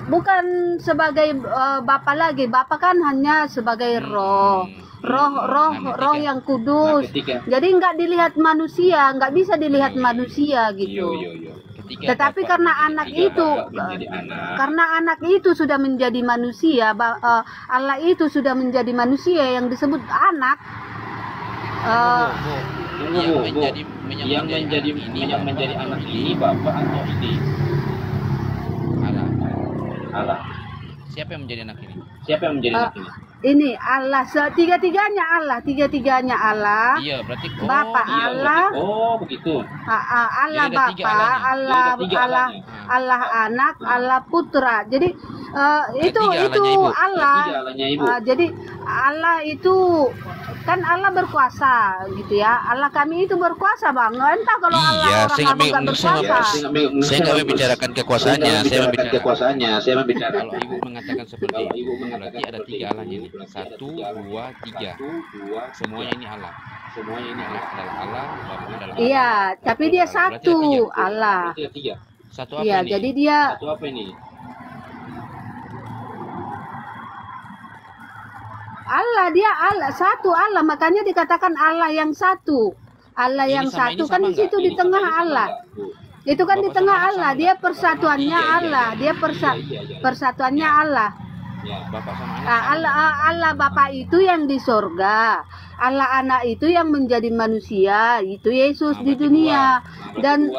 bukan sebagai Bapa lagi. Bapa kan hanya sebagai roh. Roh yang kudus. Jadi nggak dilihat manusia, nggak bisa dilihat manusia gitu. Tetapi karena anak itu sudah menjadi manusia, Allah itu sudah menjadi manusia yang disebut anak. Yang menjadi anak ini Bapak atau ini? Allah. Siapa yang menjadi anak ini? Anak ini? Ini Allah, tiga-tiganya Allah. Iya, berarti Bapa Allah. Oh, begitu. Allah Bapa, Allah Anak, Allah Putra. Jadi itu Allah. Jadi Allah itu kan Allah berkuasa gitu ya. Allah kami itu berkuasa Bang. Entah kalau Allah orang nggak berkuasa. Saya nggak membicarakan kekuasaannya. Saya membicarakan. Kalau ibu mengatakan seperti itu, berarti ada 3 Allahnya ini. 1, 2, 3. Semuanya ini Allah. Semuanya ini adalah Allah, Bapa adalah Allah. Iya, tapi dia satu Allah. Satu apa Iya, ini? jadi dia Satu apa ini? Allah, dia Allah, satu Allah, makanya dikatakan Allah yang satu. Allah Ini yang sama satu ini kan sama di situ di tengah Allah. Itu kan di tengah Allah, dia persatuannya Allah, dia persatuannya Allah. Ya, Bapak sama anak. Allah Bapa itu yang di sorga, Allah Anak itu yang menjadi manusia, itu Yesus di dunia. Dan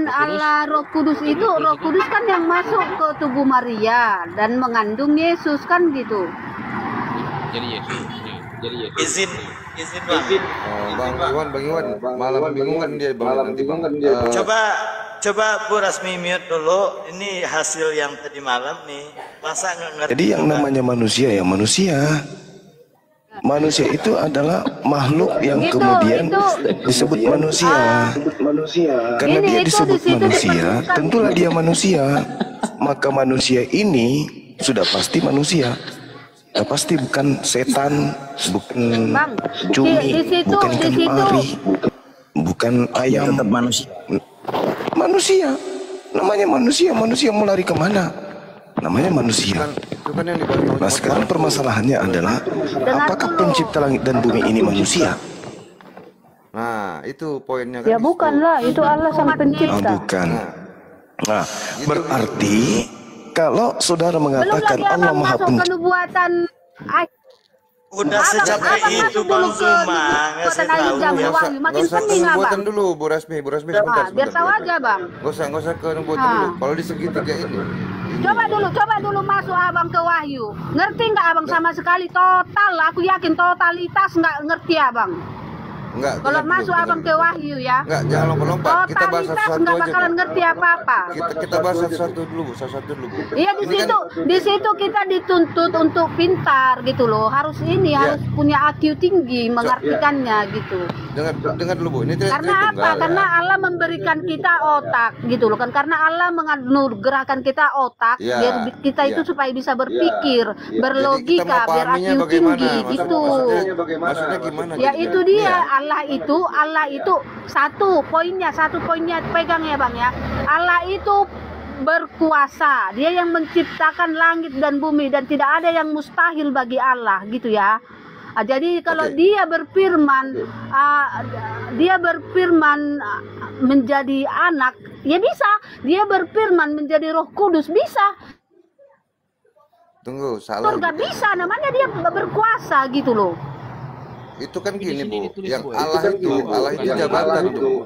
Allah Roh Kudus itu, Roh Kudus kan yang masuk ke tubuh Maria dan mengandung Yesus kan gitu. Jadi Yesus. Izin Bang. Bang Iwan, malam bingungan dia Bang. Coba Bu Rasmi mute dulu. Ini hasil yang tadi malam nih. Masa nggak ngerti? Jadi yang namanya manusia ya manusia. Manusia itu adalah makhluk yang kemudian disebut manusia. Karena dia disebut manusia, tentulah dia manusia. Maka manusia ini sudah pasti manusia. Pasti bukan setan, bukan cumi, bukan ikan pari, bukan ayam. Tetap manusia. Manusia, namanya manusia mau lari kemana? Namanya manusia. Nah sekarang permasalahannya adalah apakah pencipta langit dan bumi ini manusia? Nah itu poinnya kan. Ya bukanlah, itu Allah sang pencipta. Bukan. Nah berarti kalau saudara mengatakan Allah Maha Pencipta, udah sejapnya itu Bang Zuma, ngasih tahu. Makin pening nubuatan Abang. dulu, Bu Rasmi sebentar. Biar tahu aja Bang. Nggak usah ke nubuatan dulu. Kalau di segitiga ini. Coba dulu masuk Abang ke Wahyu. Ngerti nggak Abang sama sekali total? Aku yakin totalitas nggak ngerti Abang. Enggak. Kalau masuk Abang ke Wahyu ya. Enggak, jangan lompat-lompat. Kita bahas satu-satu nggak aja. bakalan ngerti apa-apa. Kita bahas satu-satu dulu, Bu. Iya di situ kita dituntut untuk pintar gitu loh. Harus punya IQ tinggi mengartikannya gitu. Dengar dulu Bu, ini Karena apa? Karena Allah memberikan kita otak gitu loh kan. Karena Allah menganugerahkan kita otak biar kita itu supaya bisa berpikir, berlogika, biar IQ tinggi gitu. Maksudnya gimana? Ya itu dia Allah itu satu poinnya pegang ya Bang ya. Allah itu berkuasa, dia yang menciptakan langit dan bumi dan tidak ada yang mustahil bagi Allah gitu ya. Jadi kalau dia berfirman menjadi anak, ya bisa. Dia berfirman menjadi Roh Kudus, bisa. Tunggu, salah. Surga bisa, namanya dia berkuasa gitu loh. Itu kan gini Bu, yang Allah itu jabatan Bu.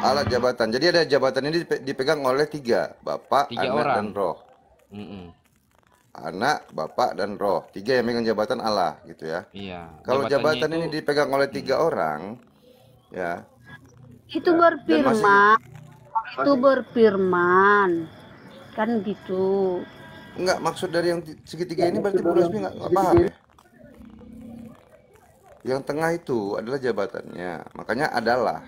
Allah jabatan. Jadi ada jabatan ini dipegang oleh 3, Bapak, Anak, dan Roh. Anak, Bapak, dan Roh. 3 yang megang jabatan Allah gitu ya. Iya. Kalau jabatan ini dipegang oleh 3 orang, ya. Itu berfirman, kan gitu. Enggak, maksud dari yang segitiga ini berarti Bu Rasmi nggak paham ya. Yang tengah itu adalah jabatannya. Makanya adalah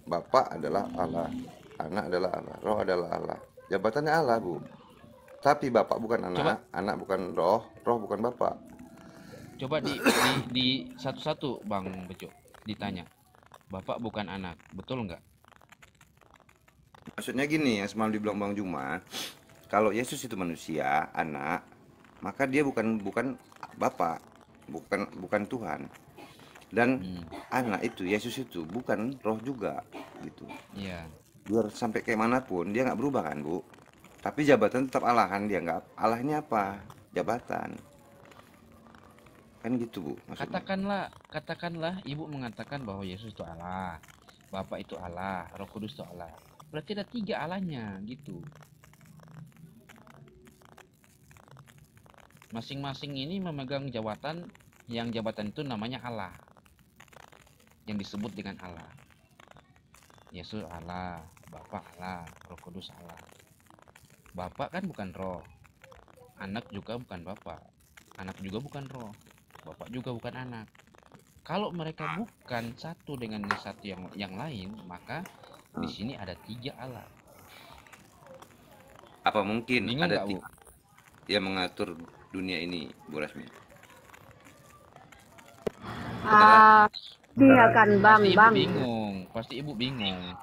Bapak adalah Allah, Anak adalah Allah, Roh adalah Allah. Jabatannya Allah Bu. Tapi Bapak bukan anak, Anak bukan Roh, Roh bukan Bapak. Coba di satu-satu Bang Bejo ditanya. Bapak bukan anak, betul nggak? Maksudnya gini, yang semalam dibilang Bang Juma, kalau Yesus itu manusia, anak, maka dia bukan Bapa, bukan Tuhan. Dan anak itu, Yesus itu bukan roh juga, gitu. Iya. Biar sampai kayak manapun, dia nggak berubah kan, Bu? Tapi jabatan tetap Allah kan, dia nggak. Allah ini apa? Jabatan. Kan gitu, Bu, maksudnya. Katakanlah ibu mengatakan bahwa Yesus itu Allah, Bapa itu Allah, Roh Kudus itu Allah. Berarti ada 3 Allahnya gitu. Masing-masing ini memegang jabatan, yang jabatan itu namanya Allah, yang disebut dengan Allah. Yesus Allah, Bapa Allah, Roh Kudus Allah. Bapa kan bukan roh, anak juga bukan Bapa, anak juga bukan roh, Bapak juga bukan anak. Kalau mereka bukan satu dengan satu yang lain, maka di sini ada 3 Allah. Apa mungkin Bingung ada nggak, Bu? yang mengatur dunia ini, Bu Rasmi? Iya kan bang, Pasti ibu bingung.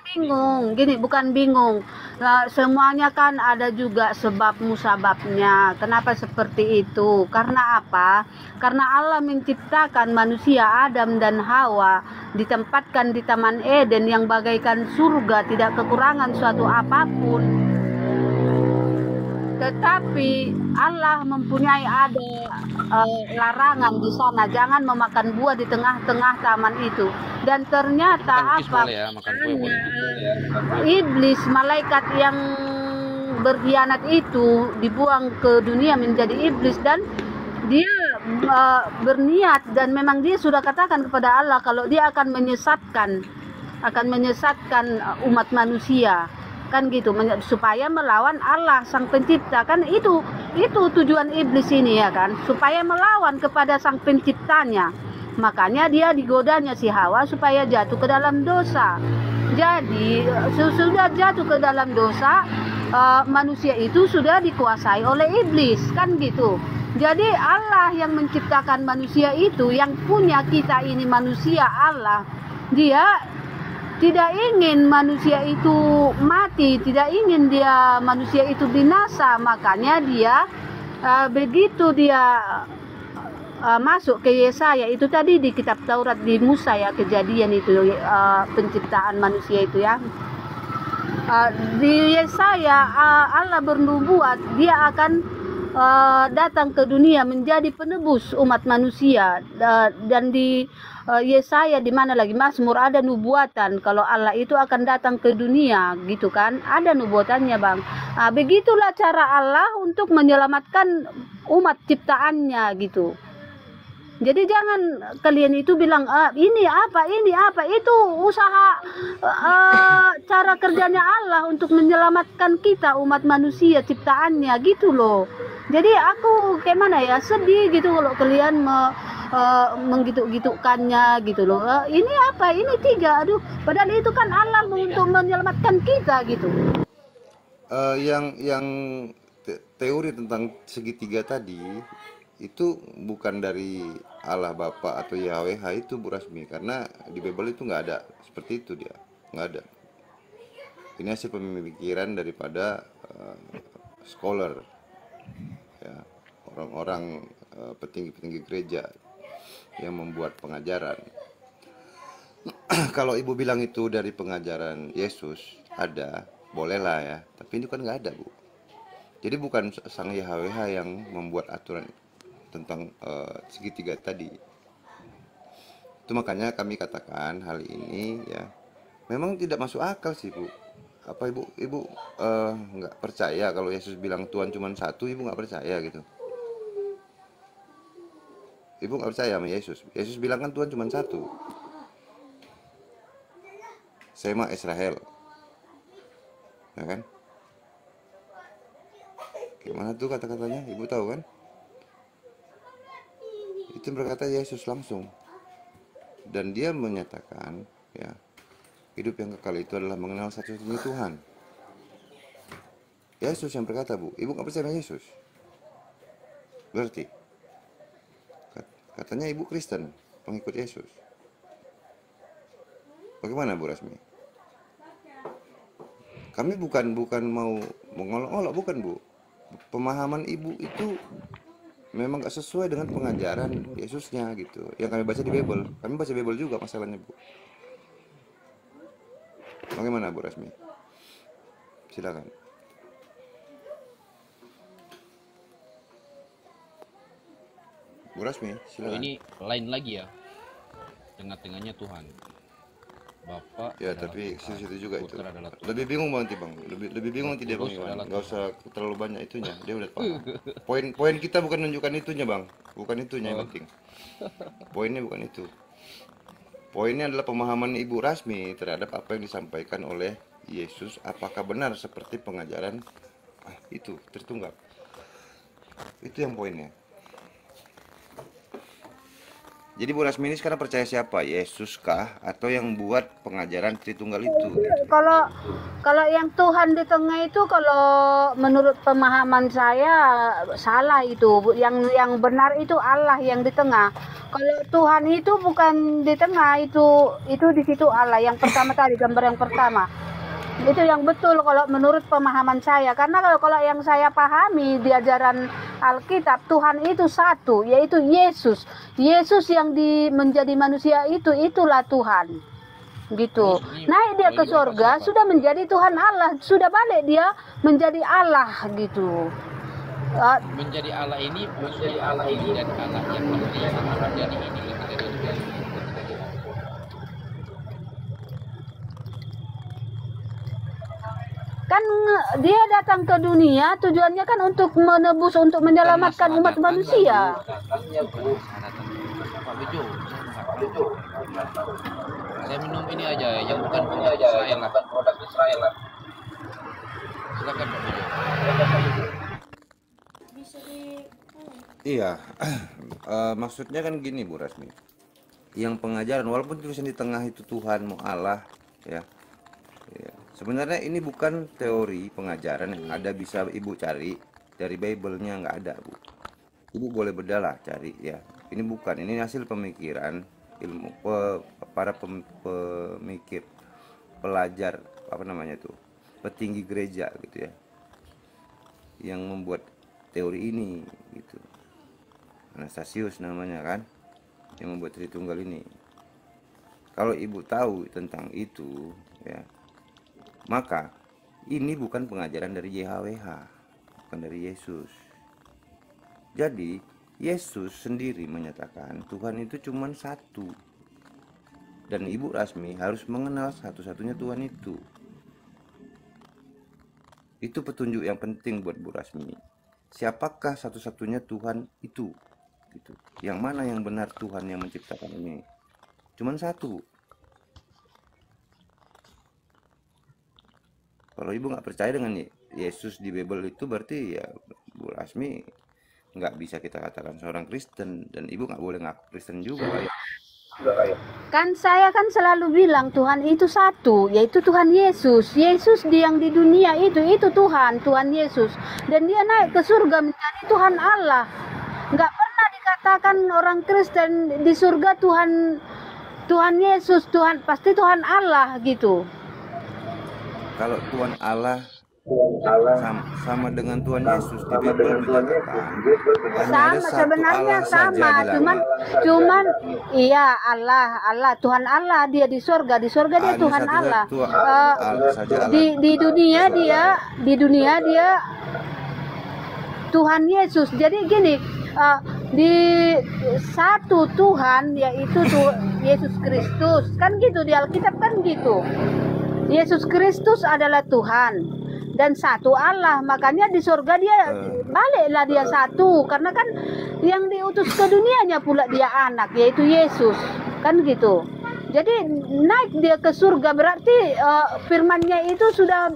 Bingung, gini bukan bingung. Nah, semuanya kan ada juga sebab musababnya. Kenapa seperti itu? Karena apa? Karena Allah menciptakan manusia Adam dan Hawa, ditempatkan di Taman Eden yang bagaikan surga, tidak kekurangan suatu apapun. Tetapi Allah mempunyai ada larangan di sana, jangan memakan buah di tengah-tengah taman itu. Dan ternyata apa? Makan kue boleh. Iblis, malaikat yang berkhianat itu dibuang ke dunia menjadi iblis, dan dia berniat, dan memang dia sudah katakan kepada Allah kalau dia akan menyesatkan umat manusia, kan gitu, supaya melawan Allah sang pencipta. Kan itu tujuan iblis ini, ya kan, supaya melawan kepada sang penciptanya. Makanya dia digodanya si Hawa supaya jatuh ke dalam dosa. Jadi sudah jatuh ke dalam dosa, manusia itu sudah dikuasai oleh iblis, kan gitu. Jadi Allah yang menciptakan manusia itu, yang punya kita ini manusia Allah, dia tidak ingin manusia itu mati, tidak ingin manusia itu binasa. Makanya dia begitu dia masuk ke Yesaya itu tadi di kitab Taurat di Musa, ya, kejadian itu penciptaan manusia itu, ya. Di Yesaya Allah bernubuat dia akan datang ke dunia menjadi penebus umat manusia, dan di Yesaya di mana lagi Mazmur ada nubuatan kalau Allah itu akan datang ke dunia, gitu kan, ada nubuatannya bang. Begitulah cara Allah untuk menyelamatkan umat ciptaannya, gitu. Jadi jangan kalian itu bilang ini apa itu usaha cara kerjanya Allah untuk menyelamatkan kita umat manusia ciptaannya, gitu loh. Jadi aku gimana ya, sedih gitu kalau kalian menggituk-gitukkannya, gitu loh. Ini apa? Ini 3, aduh. Padahal itu kan Allah untuk menyelamatkan kita, gitu. Yang teori tentang segitiga tadi itu bukan dari Allah Bapa atau Yahweh itu, Bu Rasmi, karena di Bible itu nggak ada seperti itu, dia nggak ada. Ini hasil pemikiran daripada scholar, ya, orang-orang petinggi-petinggi gereja yang membuat pengajaran. Kalau ibu bilang itu dari pengajaran Yesus, ada, bolehlah ya, tapi ini kan nggak ada, Bu. Jadi bukan sang Yahweh yang membuat aturan tentang segitiga tadi. Itu makanya kami katakan hal ini, ya, memang tidak masuk akal sih, Bu. Apa ibu nggak percaya kalau Yesus bilang Tuhan cuma satu? Ibu nggak percaya gitu? Ibu nggak percaya sama Yesus? Yesus bilang kan Tuhan cuma satu. Sema Israel, ya kan? Gimana tuh kata-katanya? Ibu tahu kan? Itu berkata Yesus langsung, dan dia menyatakan, ya, hidup yang kekal itu adalah mengenal satu-satunya Tuhan. Yesus yang berkata, Bu. Ibu nggak percaya Yesus? Berarti katanya ibu Kristen, pengikut Yesus. Bagaimana, Bu Rasmi? Kami bukan mau mengolok-olok, bukan Bu. Pemahaman Ibu itu memang gak sesuai dengan pengajaran Yesusnya gitu. Yang kami baca di Bible. Kami baca Bible juga masalahnya Bu. Bagaimana Bu Rasmi? Silakan. Bu Rasmi, silakan. Ini lain lagi ya. Tengah-tengahnya Tuhan. Bapak. Ya, adalah tapi Tuhan, situ juga itu. Putra adalah Tuhan. Lebih bingung nanti Bang. Lebih bingung nanti dia Bang Kudus Iwan. adalah Gak Tuhan. usah terlalu banyak itunya. Dia udah paham. Poin kita bukan menunjukkan itunya Bang. Bukan itunya yang penting. Poinnya bukan itu. Poinnya adalah pemahaman Ibu Rasmi terhadap apa yang disampaikan oleh Yesus. Apakah benar seperti pengajaran itu Tritunggal? Itu yang poinnya. Jadi Bu Rasmi ini sekarang percaya siapa? Yesus kah? Atau yang buat pengajaran Tritunggal itu? Kalau yang Tuhan di tengah itu, kalau menurut pemahaman saya salah itu. Yang benar itu Allah yang di tengah. Kalau Tuhan itu bukan di tengah, itu di situ Allah. Yang pertama tadi, gambar yang pertama. Itu yang betul kalau menurut pemahaman saya. Karena kalau yang saya pahami di ajaran Alkitab, Tuhan itu satu, yaitu Yesus. Yesus yang menjadi manusia itulah Tuhan. Gitu. Naik dia ke surga, sudah menjadi Tuhan Allah, sudah balik dia menjadi Allah gitu. Menjadi Allah ini dan Allah yang menjadi ini kan dia datang ke dunia tujuannya kan untuk menebus, untuk menyelamatkan umat manusia. Pak Bejo, saya minum ini aja yang bukan produk Israel lah. Silakan Pak Bejo. Iya, maksudnya kan gini Bu Rasmi. Yang pengajaran walaupun tulisan di tengah itu Tuhan mau Allah, ya. Sebenarnya ini bukan teori pengajaran yang ada, bisa Ibu cari dari Bible-nya, nggak ada Bu. Ibu boleh bedalah cari ya. Ini bukan, ini hasil pemikiran ilmu para pemikir, pelajar apa namanya tuh, petinggi gereja gitu ya, yang membuat teori ini gitu. Anastasius namanya kan, yang membuat Tritunggal ini. Kalau Ibu tahu tentang itu ya, maka ini bukan pengajaran dari YHWH, bukan dari Yesus. Jadi Yesus sendiri menyatakan Tuhan itu cuma satu. Dan Ibu Rasmi harus mengenal satu-satunya Tuhan itu. Itu petunjuk yang penting buat Bu Rasmi. Siapakah satu-satunya Tuhan itu? Gitu. Yang mana yang benar Tuhan yang menciptakan ini? Cuman satu. Kalau Ibu nggak percaya dengan Yesus di Bible itu, berarti ya Bu Rasmi nggak bisa kita katakan seorang Kristen, dan Ibu nggak boleh ngaku Kristen juga ya. Kan saya kan selalu bilang Tuhan itu satu, yaitu Tuhan Yesus. Yesus yang di dunia itu Tuhan Yesus, dan dia naik ke surga menjadi Tuhan Allah. Nggak pernah dikatakan orang Kristen di surga Tuhan Yesus, pasti Tuhan Allah gitu. Kalau Tuhan Allah sama dengan Tuhan Yesus di Bible menyatakan sama, sebenarnya sama, cuman iya Allah Tuhan Allah, dia di surga dia Tuhan Allah. Di dunia dia Tuhan Yesus. Jadi gini, di satu Tuhan, yaitu Yesus Kristus, kan gitu di Alkitab kan gitu. Yesus Kristus adalah Tuhan dan satu Allah, makanya di surga dia baliklah dia satu, karena kan yang diutus ke dunianya pula dia anak, yaitu Yesus, kan gitu. Jadi naik dia ke surga berarti firman-Nya itu sudah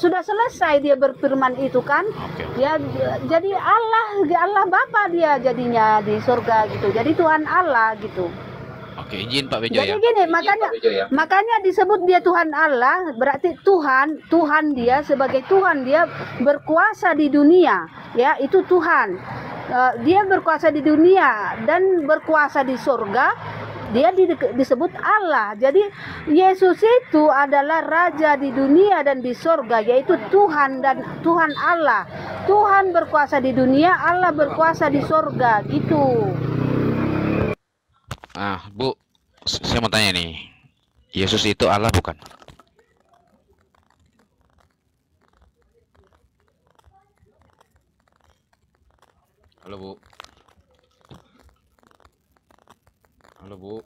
selesai, dia berfirman itu kan. Ya, jadi Allah Bapa dia jadinya di surga gitu. Jadi Tuhan Allah gitu. Oke, izin Pak Bejo jadi ya. gini, makanya disebut dia Tuhan Allah, berarti Tuhan dia sebagai Tuhan, dia berkuasa di dunia, ya, itu Tuhan. Dia berkuasa di dunia dan berkuasa di surga, dia disebut Allah. Jadi Yesus itu adalah raja di dunia dan di sorga, yaitu Tuhan dan Tuhan Allah. Tuhan berkuasa di dunia, Allah berkuasa di sorga, gitu. Bu, saya mau tanya nih, Yesus itu Allah bukan? Halo Bu. Halo Bu.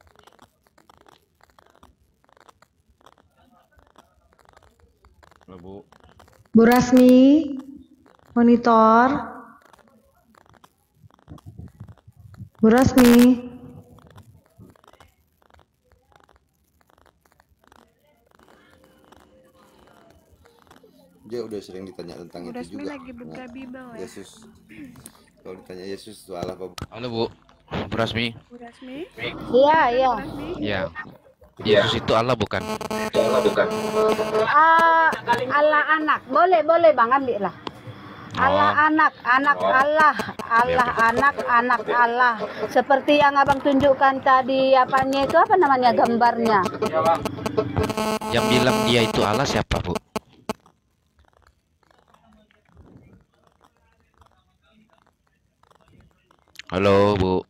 Halo Bu. Bu Rasmi, monitor. Bu Rasmi. Dia udah sering ditanya tentang Bu itu Rasmi juga. lagi buka Bible ya. Yesus. Kalau ditanya Yesus itu Allah apa? Halo Bu. Bu Rasmi. Bu Rasmi. Iya, iya. Bu Rasmi. Ya. Yesus itu Allah bukan? Allah anak. Boleh Bang, ambil lah. Allah anak Allah, Allah anak Allah. Seperti yang Abang tunjukkan tadi, apanya itu, apa namanya gambarnya? Yang bilang dia itu Allah siapa, Bu? Halo, Bu.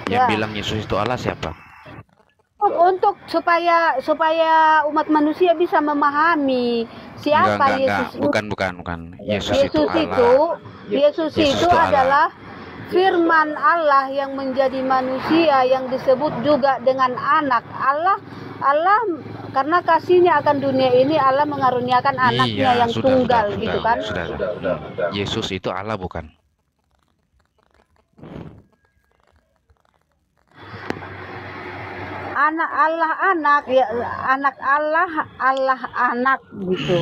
Yang Ya. bilang Yesus itu Allah siapa? Untuk supaya umat manusia bisa memahami siapa Yesus itu. Bukan. Yesus itu Yesus itu adalah firman Allah yang menjadi manusia, yang disebut juga dengan anak Allah. Karena kasihnya akan dunia ini, Allah mengaruniakan anaknya yang tunggal, gitu kan? Sudah. Yesus itu Allah bukan? Anak Allah anak, ya anak Allah anak, gitu.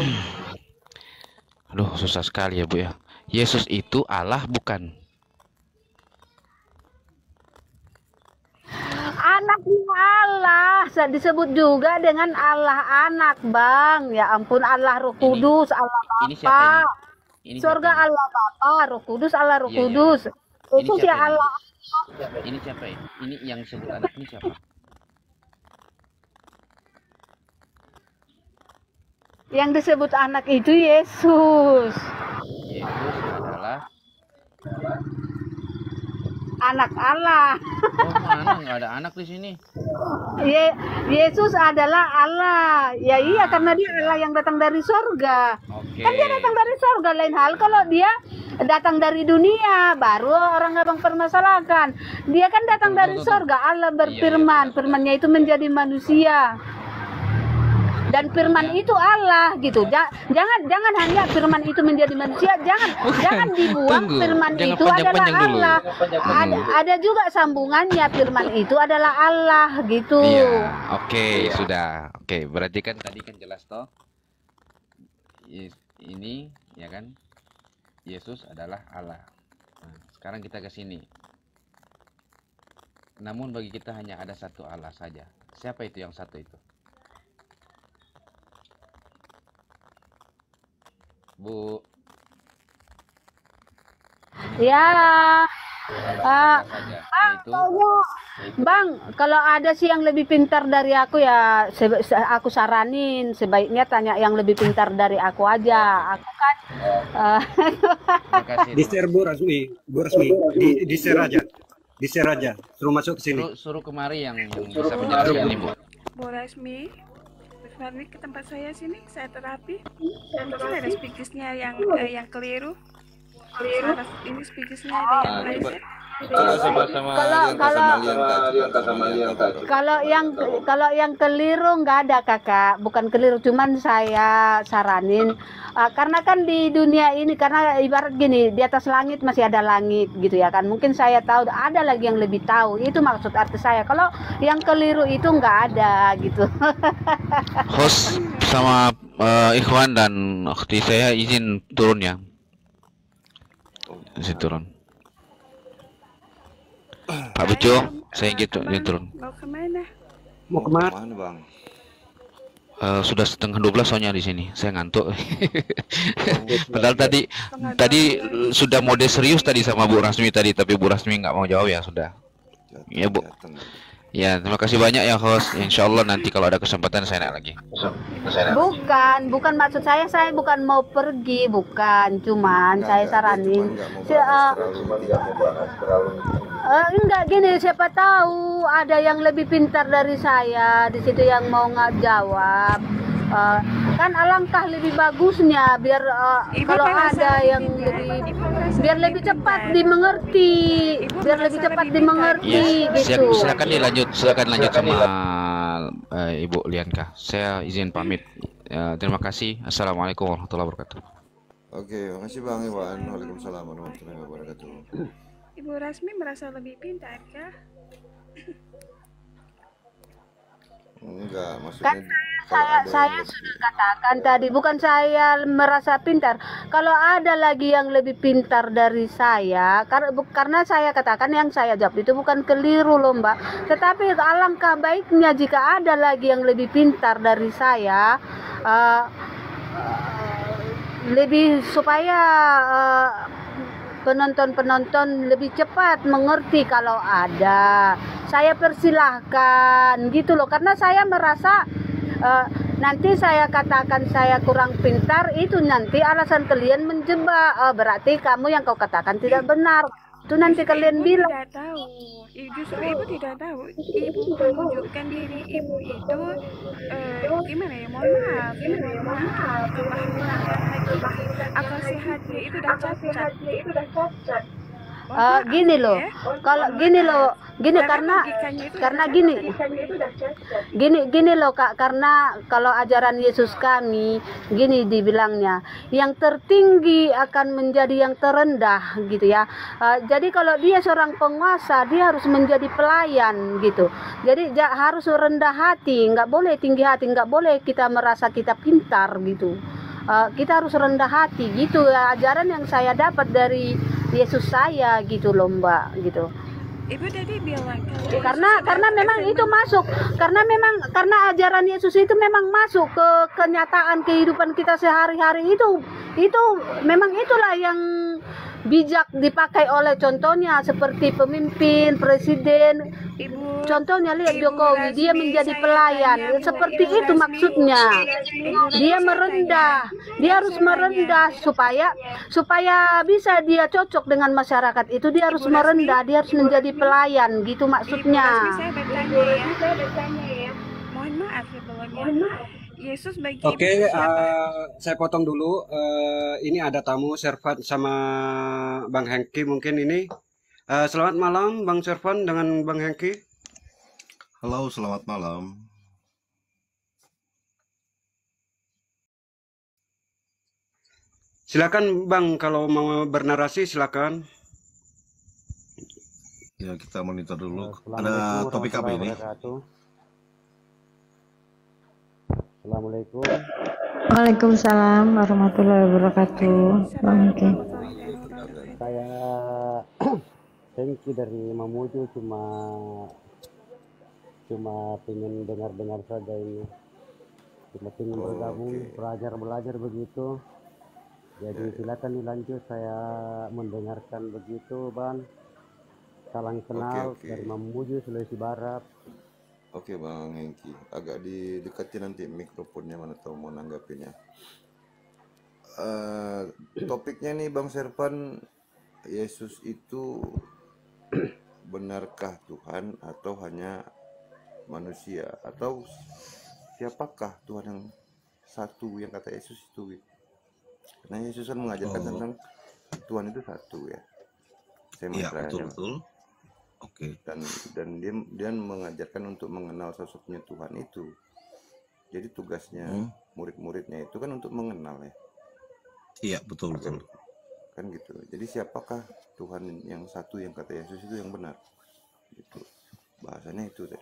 Aduh, susah sekali ya, Bu ya. Yesus itu Allah bukan? Anaknya Allah disebut juga dengan Allah anak, Bang. Ya ampun, Allah Roh Kudus, Allah Ini Bapa. siapa ini? Ini Surga siapa Allah Bapa, Roh Kudus Allah Roh Iya. Kudus. Ini Itu siapa ya ini? Allah. Ini siapa ya? Ini yang sebut anak ini siapa? Yang disebut anak itu Yesus. Yesus adalah Anak Allah. mana nggak ada anak di sini. Yesus adalah Allah. Ya iya, karena dia Allah yang datang dari sorga. Oke. Kan dia datang dari sorga. Lain hal kalau dia datang dari dunia, baru orang Abang permasalahkan. Dia kan datang dari sorga. Allah berfirman, firmannya itu menjadi manusia. Dan firman itu Allah, gitu. Jangan hanya firman itu menjadi manusia, jangan dibuang. Tunggu. Firman Jangan itu adalah panjang-panjang dulu. Allah. Ada juga sambungannya, firman itu adalah Allah, gitu. Iya, oke, sudah. Oke, berarti kan tadi kan jelas toh. Ini ya kan, Yesus adalah Allah. Nah, sekarang kita ke sini. Namun bagi kita hanya ada satu Allah saja. Siapa itu yang satu itu? Bu. Ya. Allah saja, yaitu Bang, kalau ada sih yang lebih pintar dari aku ya, aku saranin sebaiknya tanya yang lebih pintar dari aku aja. Aku kan terima kasih. Di-share Bu Rasmi, di-share aja, suruh masuk ke sini. Suruh kemari yang bisa menjelaskan ini, Bu. Bu Rasmi ke tempat saya sini, saya terapi. Mungkin ada speakisnya yang keliru. Ini speakisnya ada yang meleset. Kalau yang keliru nggak ada kakak, bukan keliru, cuman saya saranin karena kan di dunia ini, karena ibarat gini, di atas langit masih ada langit gitu ya kan, mungkin saya tahu ada lagi yang lebih tahu, itu maksud arti saya. Kalau yang keliru itu nggak ada gitu. Host sama Ikhwan dan akhti saya izin turun ya. Izin turun. Pak Bejo, saya gitu, izin turun. Mau kemana? Mau kemana? Mana bang? Sudah setengah 12 soalnya di sini. Saya ngantuk. Padahal tadi sudah mode serius tadi sama Bu Rasmi tadi, tapi Bu Rasmi nggak mau jawab ya sudah. Ya Bu. Ya, terima kasih banyak ya host. Insya Allah nanti kalau ada kesempatan saya naik lagi. Bukan maksud saya bukan mau pergi, bukan. Cuman saya saranin. Enggak gini, siapa tahu ada yang lebih pintar dari saya di situ yang mau jawab. Kan alangkah lebih bagusnya biar kalau ada yang lebih cepat dimengerti, gitu. Silakan lanjut sama Ibu Lianka. Saya izin pamit. Terima kasih. Assalamualaikum warahmatullahi wabarakatuh. Oke, makasih Bang Iwan. Waalaikumsalam warahmatullahi wabarakatuh. Ibu Rasmi merasa lebih pintar kah? Enggak, maksudnya kan saya sudah katakan tadi, bukan saya merasa pintar. Kalau ada lagi yang lebih pintar dari saya, karena saya katakan yang saya jawab itu bukan keliru loh Mbak. Tetapi alangkah baiknya jika ada lagi yang lebih pintar dari saya, lebih supaya penonton lebih cepat mengerti kalau ada. Saya persilahkan gitu loh, karena saya merasa nanti saya katakan saya kurang pintar, itu nanti alasan kalian menjebak. Berarti kamu yang kau katakan tidak benar. Itu nanti kalian bilang. Tidak tahu. Justru ibu tidak tahu. Ibu menunjukkan diri ibu itu gimana ya? Mohon maaf. Akal sehatnya itu dah cacat. Gini loh, gini loh Kak, karena kalau ajaran Yesus kami gini dibilangnya, yang tertinggi akan menjadi yang terendah gitu ya. Jadi kalau dia seorang penguasa, dia harus menjadi pelayan gitu. Jadi harus rendah hati, nggak boleh tinggi hati, nggak boleh kita merasa kita pintar gitu. Kita harus rendah hati gitu ya, ajaran yang saya dapat dari Yesus saya gitu loh Mbak gitu. Ibu tadi bilang karena memang itu masuk, karena ajaran Yesus itu memang masuk ke kenyataan kehidupan kita sehari-hari, itu memang itulah yang bijak dipakai oleh contohnya seperti pemimpin, presiden. Contohnya lihat Jokowi, dia menjadi pelayan, seperti itu maksudnya. Dia merendah, dia harus merendah supaya bisa dia cocok dengan masyarakat. Itu dia harus merendah, dia harus menjadi pelayan, gitu maksudnya. Saya bertanya ya. Mohon maaf sebelumnya. Yesus bagi Oke, saya potong dulu. Ini ada tamu Servan sama Bang Hengki mungkin ini. Selamat malam Bang Servan dengan Bang Hengki. Halo, selamat malam. Silakan Bang, kalau mau bernarasi silakan. Ya, kita monitor dulu. Ada topik apa ini? Assalamualaikum. Waalaikumsalam warahmatullahi wabarakatuh. Bang Hengki. Saya Hengki dari Mamuju, cuma pengen dengar saja ini. Cuma pengen bergabung, belajar begitu. Jadi silakan dilanjut, saya mendengarkan begitu, Bang. Salam kenal dari Mamuju, Sulawesi Barat. Oke Bang Hengki, agak didekati nanti mikrofonnya, mana tahu mau nanggapinnya. Topiknya nih Bang Servan, Yesus itu benarkah Tuhan atau hanya manusia, atau siapakah Tuhan yang satu yang kata Yesus itu? Karena Yesus kan mengajarkan tentang Tuhan itu satu ya. Iya, betul. Oke. Dan dia mengajarkan untuk mengenal sosoknya Tuhan itu. Jadi tugasnya murid-muridnya itu kan untuk mengenal ya. Iya, betul. Kan gitu. Jadi siapakah Tuhan yang satu yang kata Yesus itu yang benar? Gitu. Bahasanya itu tadi.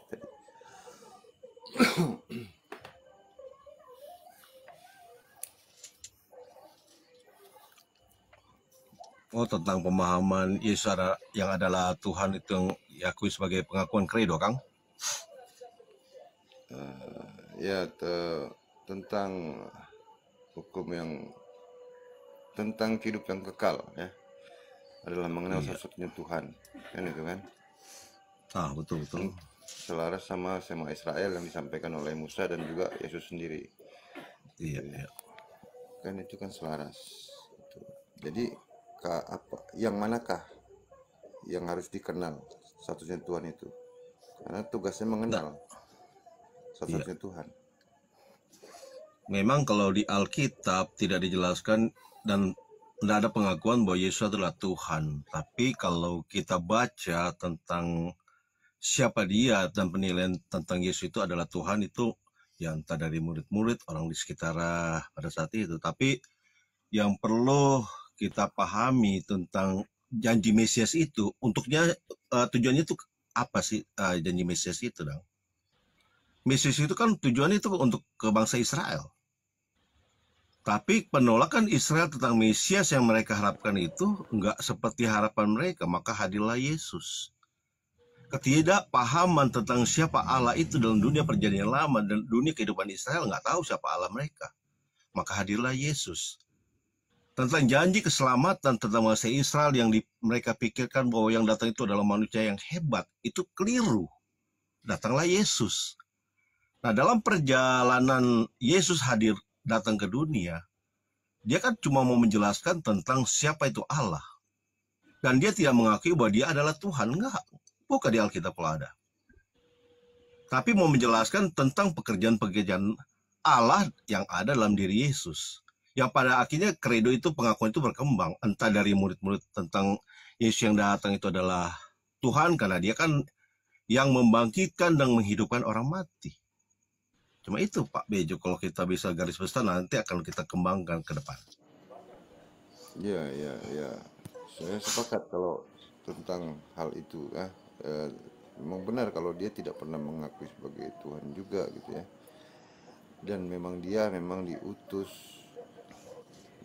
Oh, tentang pemahaman Yesus yang adalah Tuhan itu yang diakui sebagai pengakuan kredo, Kang? Tentang hukum tentang hidup yang kekal ya, adalah mengenal sosoknya Tuhan, kan itu kan? Betul. Selaras sama Sema Israel yang disampaikan oleh Musa dan juga Yesus sendiri. Iya. Kan itu kan selaras. Jadi yang manakah yang harus dikenal satu-satunya Tuhan itu? Karena tugasnya mengenal satu-satunya Tuhan. Memang kalau di Alkitab tidak dijelaskan dan tidak ada pengakuan bahwa Yesus adalah Tuhan. Tapi kalau kita baca tentang siapa dia dan penilaian tentang Yesus itu adalah Tuhan, itu yang entah dari murid-murid, orang di sekitar pada saat itu. Tapi yang perlu kita pahami tentang janji Mesias itu, tujuannya itu apa sih janji Mesias itu, dong? Mesias itu kan tujuannya itu untuk ke bangsa Israel. Tapi penolakan Israel tentang Mesias yang mereka harapkan itu enggak seperti harapan mereka, maka hadirlah Yesus. Ketidakpahaman tentang siapa Allah itu dalam dunia perjanjian lama dan dunia kehidupan Israel nggak tahu siapa Allah mereka. Maka hadirlah Yesus. Tentang janji keselamatan tentang bangsa Israel yang mereka pikirkan bahwa yang datang itu adalah manusia yang hebat, itu keliru. Datanglah Yesus. Nah, dalam perjalanan Yesus datang ke dunia, dia kan cuma mau menjelaskan tentang siapa itu Allah. Dan dia tidak mengakui bahwa dia adalah Tuhan, enggak. Bukan di Alkitab ada. Tapi mau menjelaskan tentang pekerjaan-pekerjaan Allah yang ada dalam diri Yesus. Yang pada akhirnya kredo itu, pengakuan itu berkembang. Entah dari murid-murid tentang Yesus yang datang itu adalah Tuhan, karena dia kan yang membangkitkan dan menghidupkan orang mati. Cuma itu Pak Bejo, kalau kita bisa garis besar nanti akan kita kembangkan ke depan. Ya. Saya sepakat kalau tentang hal itu. Memang benar kalau dia tidak pernah mengakui sebagai Tuhan juga gitu ya. Dan memang dia diutus.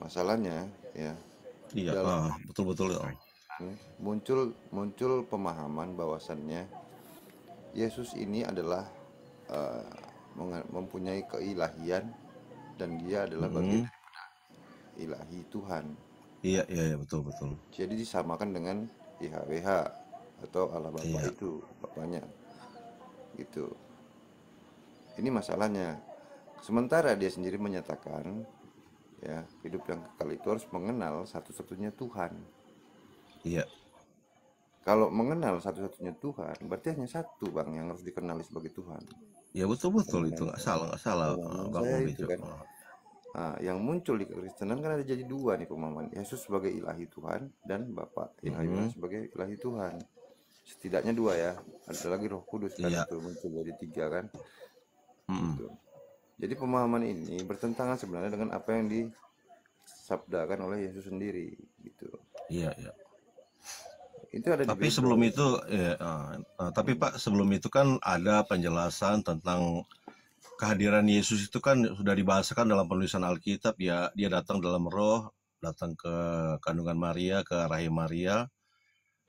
Masalahnya ya. Iya, betul ya. Muncul pemahaman bahwasannya Yesus ini adalah mempunyai keilahian dan dia adalah bagian ilahi Tuhan. Iya, betul. Jadi disamakan dengan YHWH atau Allah Bapa itu, Bapaknya. Gitu. Ini masalahnya. Sementara dia sendiri menyatakan ya, hidup yang kekal itu harus mengenal satu-satunya Tuhan. Iya. Kalau mengenal satu-satunya Tuhan, berarti hanya satu Bang yang harus dikenali sebagai Tuhan. Ya betul itu nggak salah Bang Itu kan. Nah, yang muncul di Kekristenan kan ada jadi dua nih pemahaman. Yesus sebagai ilahi Tuhan dan Bapa yang sebagai ilahi Tuhan. Setidaknya dua ya. Ada lagi Roh Kudus kan itu muncul jadi tiga kan. Gitu. Jadi pemahaman ini bertentangan sebenarnya dengan apa yang disabdakan oleh Yesus sendiri gitu. Iya. Itu ada tapi sebelum itu tapi Pak, sebelum itu kan ada penjelasan tentang kehadiran Yesus itu kan sudah dibahasakan dalam penulisan Alkitab ya. Dia datang dalam roh, datang ke kandungan Maria, ke rahim Maria.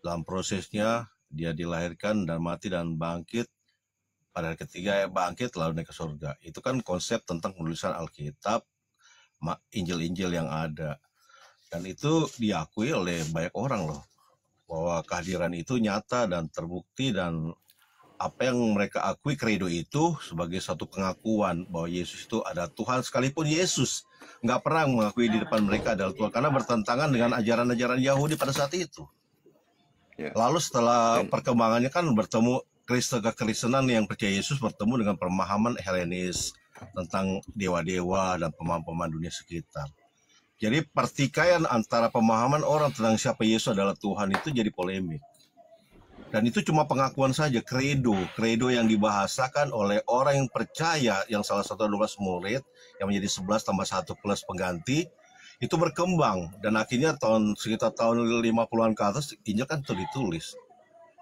Dalam prosesnya dia dilahirkan dan mati dan bangkit. Pada hari ketiga bangkit lalu naik ke surga. Itu kan konsep tentang penulisan Alkitab, Injil-Injil yang ada. Dan itu diakui oleh banyak orang loh, bahwa kehadiran itu nyata dan terbukti, dan apa yang mereka akui kredo itu sebagai satu pengakuan bahwa Yesus itu ada Tuhan, sekalipun Yesus nggak pernah mengakui di depan mereka adalah Tuhan karena bertentangan dengan ajaran-ajaran Yahudi pada saat itu. Lalu setelah perkembangannya kan bertemu kekristenan yang percaya Yesus bertemu dengan pemahaman Helenis tentang dewa-dewa dan pemahaman dunia sekitar. Jadi pertikaian antara pemahaman orang tentang siapa Yesus adalah Tuhan itu jadi polemik. Dan itu cuma pengakuan saja, kredo yang dibahasakan oleh orang yang percaya, yang salah satu 12 murid, yang menjadi 11 tambah 1 plus pengganti, itu berkembang. Dan akhirnya sekitar tahun 50-an ke atas, Injil kan itu ditulis.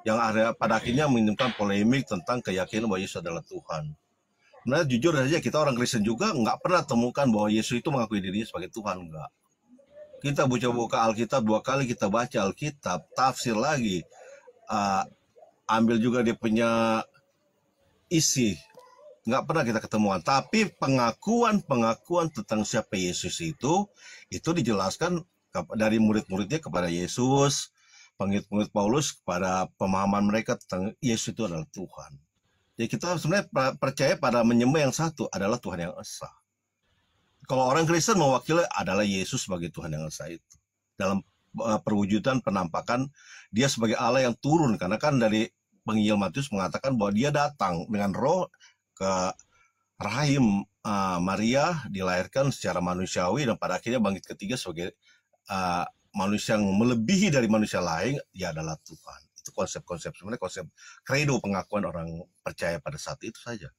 Yang ada pada akhirnya menimbulkan polemik tentang keyakinan bahwa Yesus adalah Tuhan. Nah, jujur saja kita orang Kristen juga nggak pernah temukan bahwa Yesus itu mengakui dirinya sebagai Tuhan, enggak. Kita buka Alkitab 2 kali, kita baca Alkitab, tafsir lagi, ambil juga dia punya isi, nggak pernah kita ketemuan. Tapi pengakuan tentang siapa Yesus itu dijelaskan dari murid-muridnya kepada Yesus. pengikut Paulus kepada pemahaman mereka tentang Yesus itu adalah Tuhan. Jadi kita sebenarnya percaya pada menyembah yang satu adalah Tuhan yang esa. Kalau orang Kristen mewakili adalah Yesus sebagai Tuhan yang esa itu. Dalam perwujudan penampakan dia sebagai Allah yang turun. Karena kan dari Penginjil Matius mengatakan bahwa dia datang dengan roh ke rahim Maria, dilahirkan secara manusiawi dan pada akhirnya bangkit ketiga sebagai manusia yang melebihi dari manusia lain, dia adalah Tuhan. Itu konsep-konsep, sebenarnya konsep kredo pengakuan orang percaya pada saat itu saja.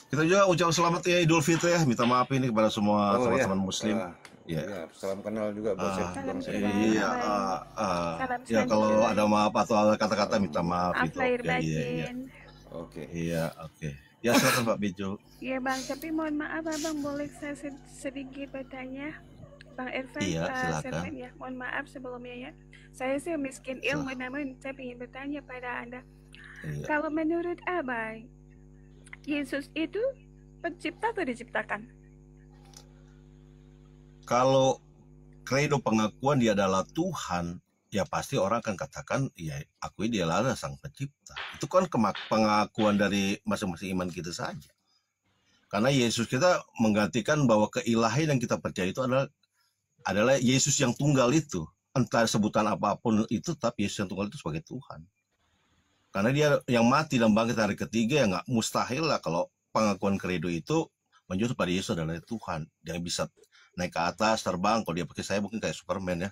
Kita juga ucap selamat ya Idul Fitri ya, minta maaf ini kepada semua teman-teman Muslim. Ya, salam kenal juga buat Iya, ya kalau ada maaf atau ada kata-kata minta maaf gitu. Oke. Iya, oke. Ya silakan Pak Bejo. Iya Bang, tapi mohon maaf Abang, boleh saya sedikit bertanya? Bang Irfan, Iya, silakan. ya, mohon maaf sebelumnya ya. Saya sih miskin ilmu, namun saya ingin bertanya pada Anda. Iya. Kalau menurut Abang, Yesus itu pencipta atau diciptakan? Kalau kredo pengakuan dia adalah Tuhan, ya pasti orang akan katakan, ya akui dia adalah sang pencipta. Itu kan pengakuan dari masing-masing iman kita saja. Karena Yesus kita menggantikan bahwa keilahian yang kita percaya itu adalah Yesus yang tunggal itu. Entah sebutan apapun itu, tapi Yesus yang tunggal itu sebagai Tuhan. Karena dia yang mati dan bangkit hari ketiga, ya nggak mustahil lah kalau pengakuan kredo itu menjurus pada Yesus adalah Tuhan. Dia bisa naik ke atas, terbang. Kalau dia pakai saya mungkin kayak Superman ya.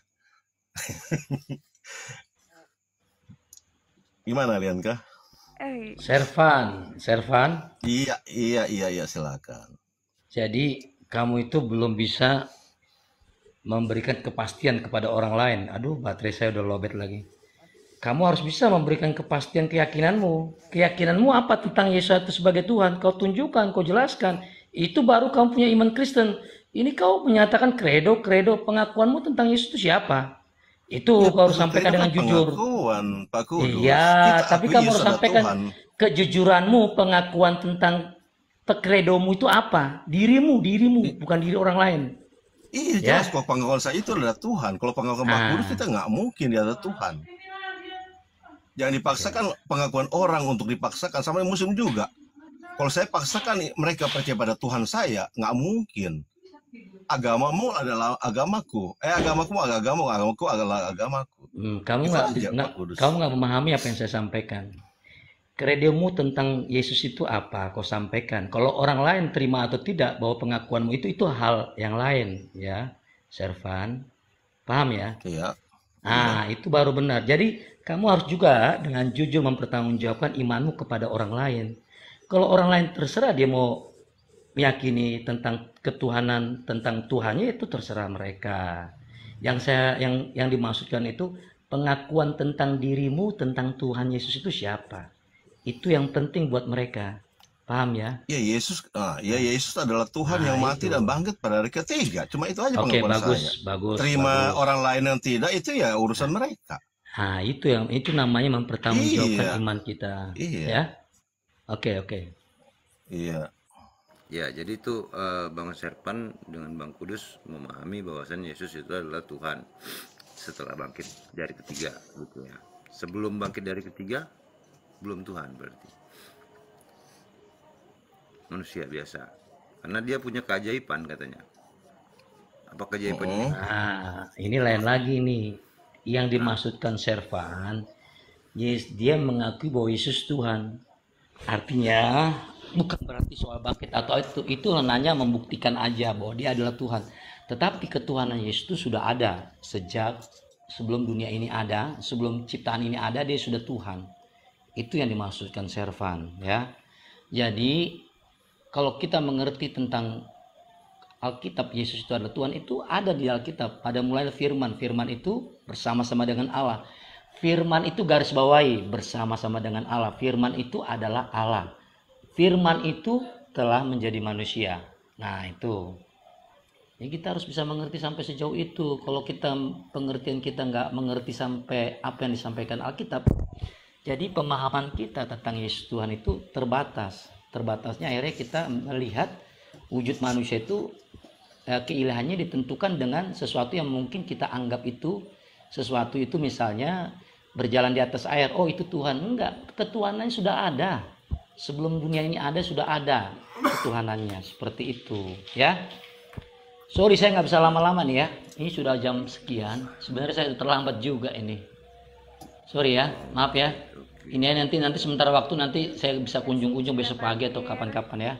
Gimana Lianka? Servan. Iya, silakan. Jadi kamu itu belum bisa memberikan kepastian kepada orang lain. Aduh, baterai saya udah lowbat lagi. Kamu harus bisa memberikan kepastian keyakinanmu. Keyakinanmu apa tentang Yesus itu sebagai Tuhan? Kau tunjukkan, kau jelaskan. Itu baru kamu punya iman Kristen. Ini kau menyatakan kredo pengakuanmu tentang Yesus itu siapa? Itu kau harus sampaikan dengan jujur. Pengakuan, Pak Kudus. Iya, tapi kamu harus sampaikan kejujuranmu, pengakuan tentang kredomu itu apa? Dirimu, bukan diri orang lain. Iya, jelas kalau pengakuan saya itu adalah Tuhan. Kalau pengakuan Pak Kudus kita nggak mungkin dia adalah Tuhan. Jangan dipaksakan pengakuan orang untuk dipaksakan, sama Muslim juga. Kalau saya paksakan mereka percaya pada Tuhan saya, nggak mungkin. Agamamu adalah agamaku. Agamaku adalah agamaku. Kamu nggak memahami apa yang saya sampaikan. Kredomu tentang Yesus itu apa? Kau sampaikan. Kalau orang lain terima atau tidak bahwa pengakuanmu itu hal yang lain, ya, Servan. Paham ya? Iya. Itu baru benar. Jadi kamu harus juga dengan jujur mempertanggungjawabkan imanmu kepada orang lain. Kalau orang lain terserah dia mau meyakini tentang ketuhanan, tentang Tuhannya, itu terserah mereka. Yang dimaksudkan itu pengakuan tentang dirimu, tentang Tuhan Yesus itu siapa. Itu yang penting buat mereka. Paham ya? Ya Yesus adalah Tuhan yang mati dan bangkit pada hari ketiga. Cuma itu aja pengakuan saya. Bagus. Terima orang lain yang tidak, itu ya urusan mereka. Itu namanya mempertanggungjawabkan iman kita. Iya. Ya. Oke. Iya. Ya, jadi itu Bang Servan dengan Bang Kudus memahami bahwasan Yesus itu adalah Tuhan setelah bangkit dari ketiga, gitu ya. Sebelum bangkit dari ketiga, belum Tuhan berarti. Manusia biasa. Karena dia punya keajaiban katanya. Apa keajaibannya? Ini lain lagi nih. Yang dimaksudkan Servan, dia mengakui bahwa Yesus Tuhan. Artinya bukan berarti soal bangkit atau itu hanya membuktikan aja bahwa dia adalah Tuhan. Tetapi ketuhanan Yesus itu sudah ada sejak sebelum dunia ini ada, sebelum ciptaan ini ada, dia sudah Tuhan. Itu yang dimaksudkan Servan, ya. Jadi kalau kita mengerti tentang Alkitab, Yesus itu adalah Tuhan, itu ada di Alkitab. Pada mulai firman itu bersama-sama dengan Allah. Firman itu garis bawahi bersama-sama dengan Allah. Firman itu adalah Allah. Firman itu telah menjadi manusia. Nah itu. Ya, kita harus bisa mengerti sampai sejauh itu. Kalau pengertian kita nggak mengerti sampai apa yang disampaikan Alkitab, jadi pemahaman kita tentang Yesus Tuhan itu terbatas. Terbatasnya akhirnya kita melihat wujud manusia itu keilahannya ditentukan dengan sesuatu yang mungkin kita anggap itu sesuatu itu misalnya berjalan di atas air, oh itu Tuhan. Enggak, ketuhanannya sudah ada. Sebelum dunia ini ada, sudah ada ketuhanannya. Seperti itu ya. Sorry saya nggak bisa lama-lama nih ya. Ini sudah jam sekian. Sebenarnya saya terlambat juga ini. Sorry ya, maaf ya. Ini nanti sementara waktu nanti saya bisa kunjung-kunjung besok pagi atau kapan-kapan ya.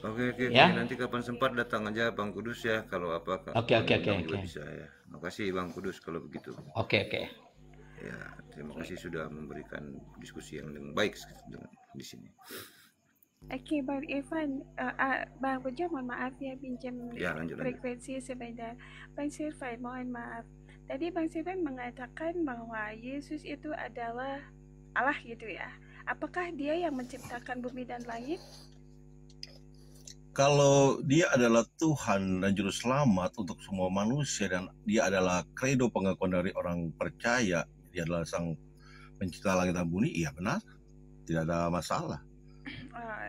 Oke, Ya. nanti kapan sempat datang aja Bang Kudus ya, kalau apa Oke. juga bisa ya. Makasih Bang Kudus kalau begitu. Oke. Ya, terima kasih sudah memberikan diskusi yang baik di sini. Oke, Bang Irfan, Bang Bejo mohon maaf ya pinjam Ya, lanjut. frekuensi sebentar. Bang Sirfan mohon maaf. Tadi Bang Sirfan mengatakan bahwa Yesus itu adalah Allah gitu ya. Apakah dia yang menciptakan bumi dan langit? Kalau dia adalah Tuhan dan Juru Selamat untuk semua manusia, dan dia adalah kredo pengakuan dari orang percaya, dia adalah Sang Pencipta langit dan bumi, iya benar, tidak ada masalah.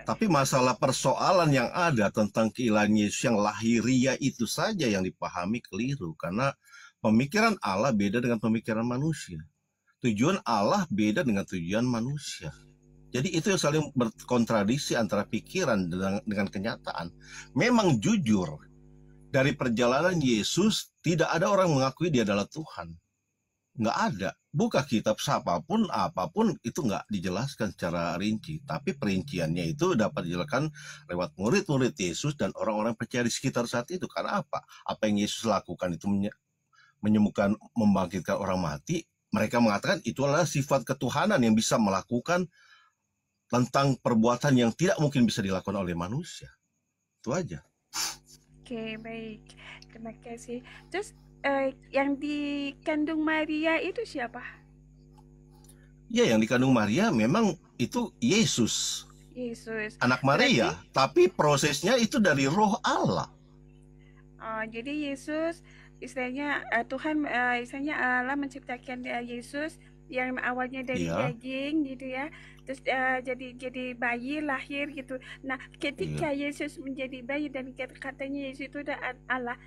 Tapi masalah persoalan yang ada tentang keilahian Yesus yang lahiriah itu saja yang dipahami keliru, karena pemikiran Allah beda dengan pemikiran manusia. Tujuan Allah beda dengan tujuan manusia. Jadi itu yang saling berkontradiksi antara pikiran dengan kenyataan. Memang jujur, dari perjalanan Yesus tidak ada orang mengakui dia adalah Tuhan. Nggak ada. Buka kitab siapapun, apapun, itu nggak dijelaskan secara rinci. Tapi perinciannya itu dapat dijelaskan lewat murid-murid Yesus dan orang-orang percaya di sekitar saat itu. Karena apa? Apa yang Yesus lakukan itu menyembuhkan, membangkitkan orang mati. Mereka mengatakan itu adalah sifat ketuhanan yang bisa melakukan tentang perbuatan yang tidak mungkin bisa dilakukan oleh manusia. Itu aja. Oke, baik. Terima kasih. Terus yang dikandung Maria itu siapa? Ya, yang dikandung Maria memang itu Yesus. Yesus. Anak Maria, tapi prosesnya itu dari Roh Allah. Jadi Yesus istilahnya Tuhan istilahnya Allah menciptakan Yesus yang awalnya dari daging gitu ya, terus jadi bayi lahir gitu. Nah, ketika Yesus menjadi bayi dan katanya Yesus itu udah Allah,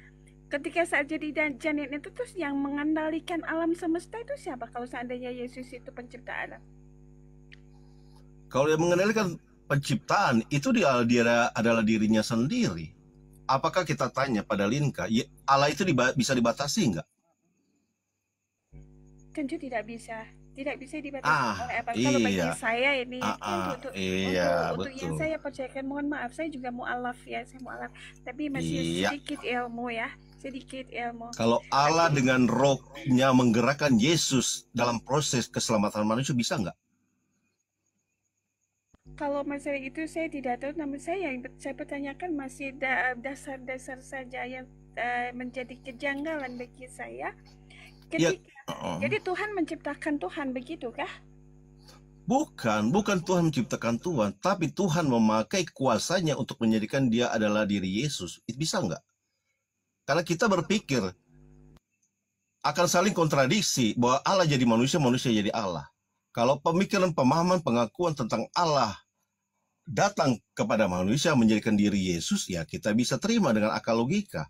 ketika saat jadi janin itu terus yang mengendalikan alam semesta itu siapa kalau seandainya Yesus itu pencipta alam? Kalau dia mengendalikan penciptaan itu dia adalah dirinya sendiri. Apakah kita tanya pada Linka, Allah itu bisa dibatasi nggak? Tentu tidak bisa dibatasi oleh apa. Kalau bagi saya ini untuk yang saya percayakan, mohon maaf saya juga mu'alaf ya, saya mu'alaf, tapi masih sedikit ilmu ya, sedikit ilmu. Kalau Allah dengan rohnya menggerakkan Yesus dalam proses keselamatan manusia, bisa nggak? Kalau masalah itu saya tidak tahu, namun yang saya pertanyakan masih dasar-dasar saja yang menjadi kejanggalan bagi saya. Jadi Tuhan menciptakan Tuhan, begitukah? Bukan Tuhan menciptakan Tuhan, tapi Tuhan memakai kuasanya untuk menjadikan dia adalah diri Yesus. Itu bisa nggak? Karena kita berpikir akan saling kontradiksi bahwa Allah jadi manusia, manusia jadi Allah. Kalau pemikiran, pemahaman, pengakuan tentang Allah datang kepada manusia menjadikan diri Yesus, ya kita bisa terima dengan akal logika.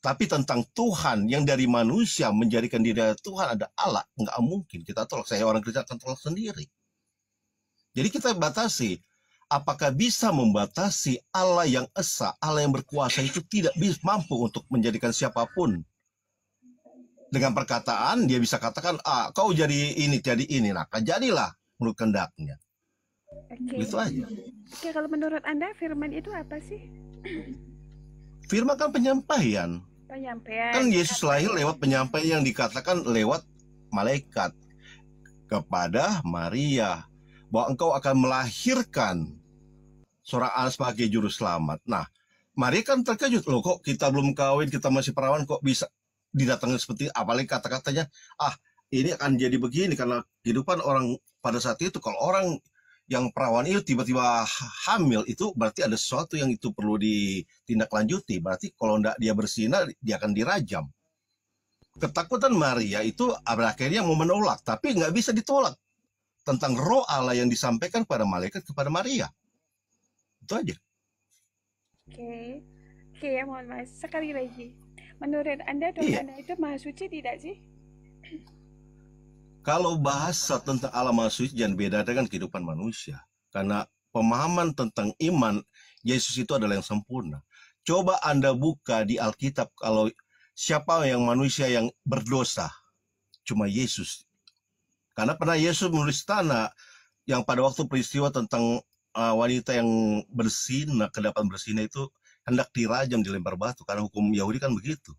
Tapi tentang Tuhan yang dari manusia menjadikan diri Tuhan ada Allah, nggak mungkin kita tolak. Saya orang Kristen akan tolak sendiri. Jadi kita batasi. Apakah bisa membatasi Allah yang esa, Allah yang berkuasa itu tidak bisa mampu untuk menjadikan siapapun. Dengan perkataan dia bisa katakan, kau jadi ini. Nah, jadilah menurut kehendaknya. Gitu aja. Oke, kalau menurut Anda firman itu apa sih? Firman kan penyampaian. Kan Yesus lahir lewat penyampaian yang dikatakan lewat malaikat kepada Maria, bahwa engkau akan melahirkan seorang anak sebagai juru selamat. Nah, Maria kan terkejut, loh kok kita belum kawin, kita masih perawan, kok bisa didatangi seperti apalagi kata-katanya, ini akan jadi begini. Karena kehidupan orang pada saat itu, kalau orang yang perawan itu tiba-tiba hamil, itu berarti ada sesuatu yang itu perlu ditindaklanjuti. Berarti kalau tidak dia bersinar, dia akan dirajam. Ketakutan Maria itu akhirnya mau menolak, tapi nggak bisa ditolak. Tentang roh Allah yang disampaikan pada malaikat kepada Maria. Itu aja. Oke, ya mohon maaf. Sekali lagi. Menurut Anda, Tuhan Anda itu maha suci tidak sih? Kalau bahasa tentang Allah manusia jangan beda dengan kehidupan manusia. Karena pemahaman tentang iman Yesus itu adalah yang sempurna. Coba Anda buka di Alkitab kalau siapa yang manusia yang berdosa, cuma Yesus. Karena pernah Yesus menulis tanah yang pada waktu peristiwa tentang wanita yang berzina, kedapatan berzina itu hendak dirajam, dilempar batu. Karena hukum Yahudi kan begitu.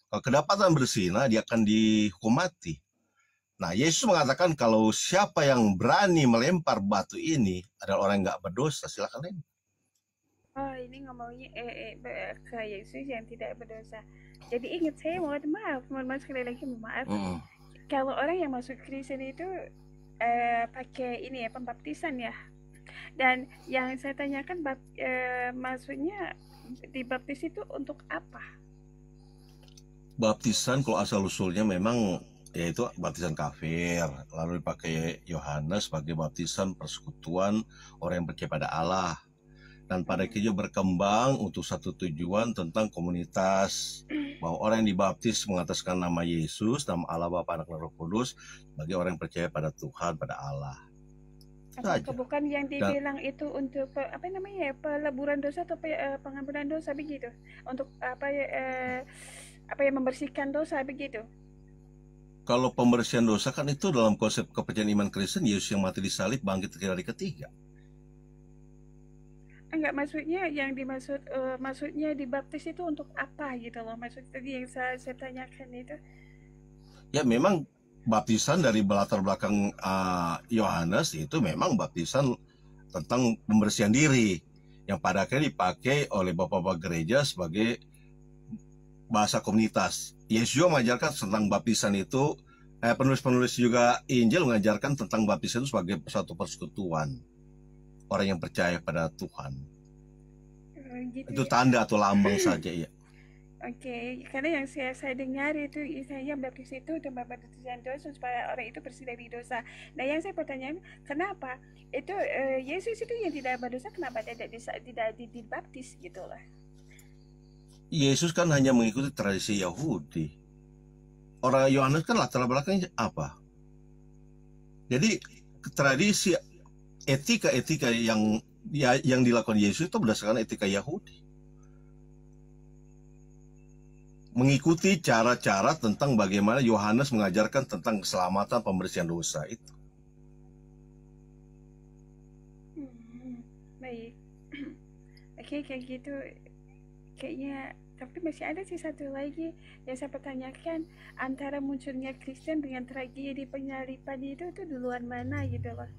Kalau kedapatan berzina, dia akan dihukum mati. Nah, Yesus mengatakan kalau siapa yang berani melempar batu ini adalah orang yang nggak berdosa, silakan lempar. Oh, ini ngomongnya ke Yesus yang tidak berdosa. Jadi ingat, saya mohon maaf sekali lagi, maaf. Kalau orang yang masuk Kristen itu pakai ini ya, pembaptisan ya. Dan yang saya tanyakan, maksudnya dibaptis itu untuk apa? Baptisan kalau asal-usulnya memang yaitu baptisan kafir, lalu dipakai Yohanes sebagai baptisan persekutuan orang yang percaya pada Allah. Dan pada akhirnya berkembang untuk satu tujuan tentang komunitas, bahwa orang yang dibaptis mengataskan nama Yesus, nama Allah Bapa, Anak, dan Roh Kudus, bagi orang yang percaya pada Tuhan, pada Allah. Apakah bukan yang dibilang itu untuk apa namanya ya, peleburan dosa atau pengampunan dosa begitu? Untuk apa ya, membersihkan dosa begitu? Kalau pembersihan dosa kan itu dalam konsep kepercayaan iman Kristen, Yesus yang mati disalib bangkit dari hari ketiga. Enggak, maksudnya yang dimaksud maksudnya dibaptis itu untuk apa gitu loh, maksud tadi yang saya tanyakan itu. Ya memang baptisan dari latar belakang Yohanes itu memang baptisan tentang pembersihan diri yang pada akhirnya dipakai oleh bapak-bapak gereja sebagai bahasa komunitas. Yesus juga mengajarkan tentang baptisan itu, penulis-penulis juga Injil mengajarkan tentang baptisan itu sebagai suatu persekutuan orang yang percaya pada Tuhan. Gitu Itu ya. tanda atau lambang saja ya. Oke, karena yang saya dengar itu istilahnya baptis itu untuk baptisan dosa supaya orang itu bersih dari dosa. Nah, yang saya pertanyaan, kenapa itu Yesus itu yang tidak berdosa, kenapa tidak dibaptis gitu lah? Yesus kan hanya mengikuti tradisi Yahudi. Orang Yohanes kan latar belakangnya apa? Jadi tradisi etika yang dilakukan Yesus itu berdasarkan etika Yahudi. Mengikuti cara-cara tentang bagaimana Yohanes mengajarkan tentang keselamatan pembersihan dosa itu. Baik. Oke, kayak gitu. Kayaknya, tapi masih ada sih satu lagi yang saya pertanyakan, antara munculnya Kristen dengan tragedi penyaliban itu duluan mana gitu loh.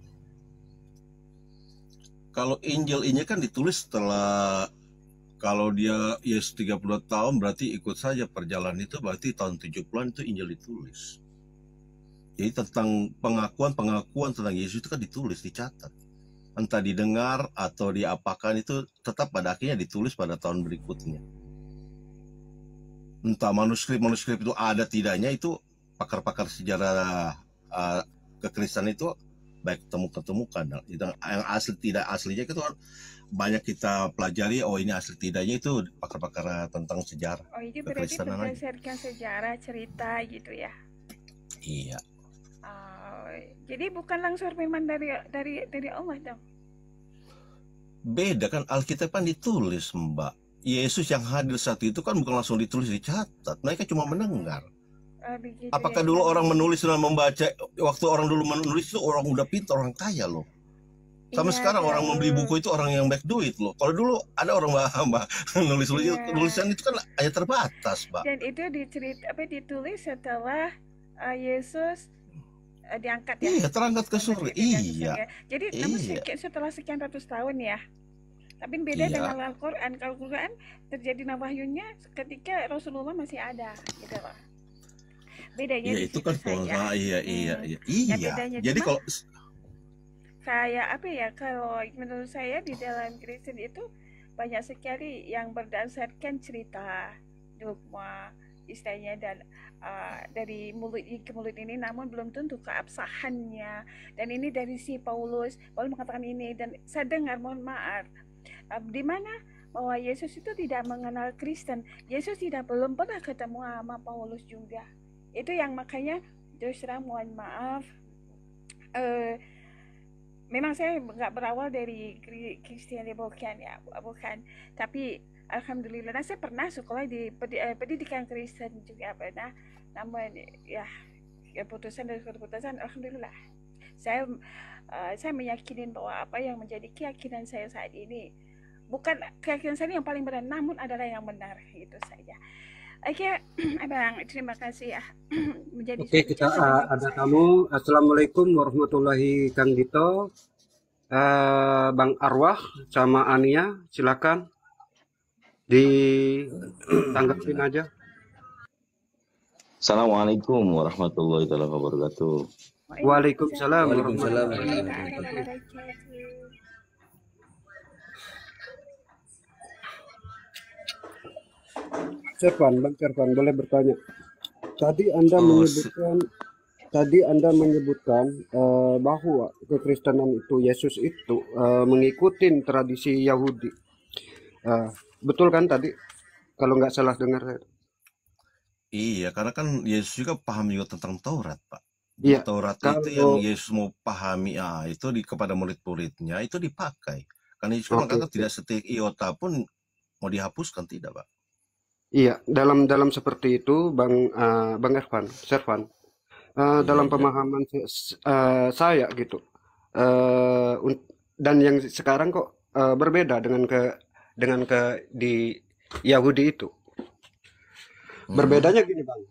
Kalau Injil ini kan ditulis setelah, kalau dia Yesus 32 tahun berarti ikut saja perjalanan itu, berarti tahun 70-an itu Injil ditulis. Jadi tentang pengakuan tentang Yesus itu kan ditulis, dicatat. Entah didengar atau diapakan itu tetap pada akhirnya ditulis pada tahun berikutnya. Entah manuskrip itu ada tidaknya, itu pakar-pakar sejarah kekristenan itu baik temukan. Yang asli tidak aslinya itu banyak kita pelajari, oh ini asli tidaknya itu pakar-pakar tentang sejarah. Oh, itu berarti berdasarkan sejarah cerita gitu ya? Iya. Jadi bukan langsung firman dari Allah dong? Beda kan, Alkitab kan ditulis, Mbak. Yesus yang hadir saat itu kan bukan langsung ditulis, dicatat. Mereka cuma mendengar. Apakah dulu orang menulis dan membaca, waktu orang dulu menulis itu orang udah pintar, orang kaya loh. Sama sekarang orang membeli buku itu orang yang baik duit loh. Kalau dulu ada orang mbak nulis tulisan itu kan hanya terbatas, Mbak. Dan itu ditulis setelah Yesus diangkat ya? Iya, terangkat ke surga. Iya. Jadi namun setelah sekian ratus tahun ya. Tapi beda dengan Al-Quran. Kalau Al-Quran terjadi wahyunya ketika Rasulullah masih ada, gitu loh. Bedanya ya, di itu situ kan saja. Iya. Jadi kalau kayak apa ya, kalau menurut saya di dalam Kristen itu banyak sekali yang berdasarkan cerita, dogma, istilahnya, dan dari mulut ke mulut ini, namun belum tentu keabsahannya. Dan ini dari si Paulus mengatakan ini, dan saya dengar, mohon maaf, di mana bahwa Yesus itu tidak mengenal Kristen. Yesus belum pernah ketemu sama Paulus juga. Itu yang makanya terus terang mohon maaf. Memang saya nggak berawal dari Kristiani, bukan ya, bukan. Tapi alhamdulillah saya pernah sekolah di pendidikan Kristen juga pernah. Namun ya keputusan dari keputusan, alhamdulillah saya meyakini bahwa apa yang menjadi keyakinan saya saat ini bukan keyakinan saya yang paling benar, namun adalah yang benar, itu saja. Oke, Abang, terima kasih ya. Menjadi Oke, kita ada tamu. Assalamualaikum warahmatullahi Kang Dito, Bang Arwah sama Ania, silakan ditanggapin aja. Assalamualaikum warahmatullahi wabarakatuh. Waalaikumsalam warahmatullahi wabarakatuh. Bang Servan, boleh bertanya. Tadi Anda menyebutkan bahwa kekristenan itu, Yesus itu mengikuti tradisi Yahudi. Betul kan tadi? Kalau nggak salah dengar saya. Iya, karena kan Yesus juga paham juga tentang Taurat, Pak. Iya. Taurat itu yang Yesus mau pahami, itu kepada murid-muridnya itu dipakai. Karena Yesus mengatakan tidak setiap iota pun mau dihapuskan, tidak, Pak. Iya, dalam seperti itu, Bang Servan, dalam pemahaman saya gitu, dan yang sekarang kok berbeda dengan di Yahudi itu. Berbedanya gini, Bang.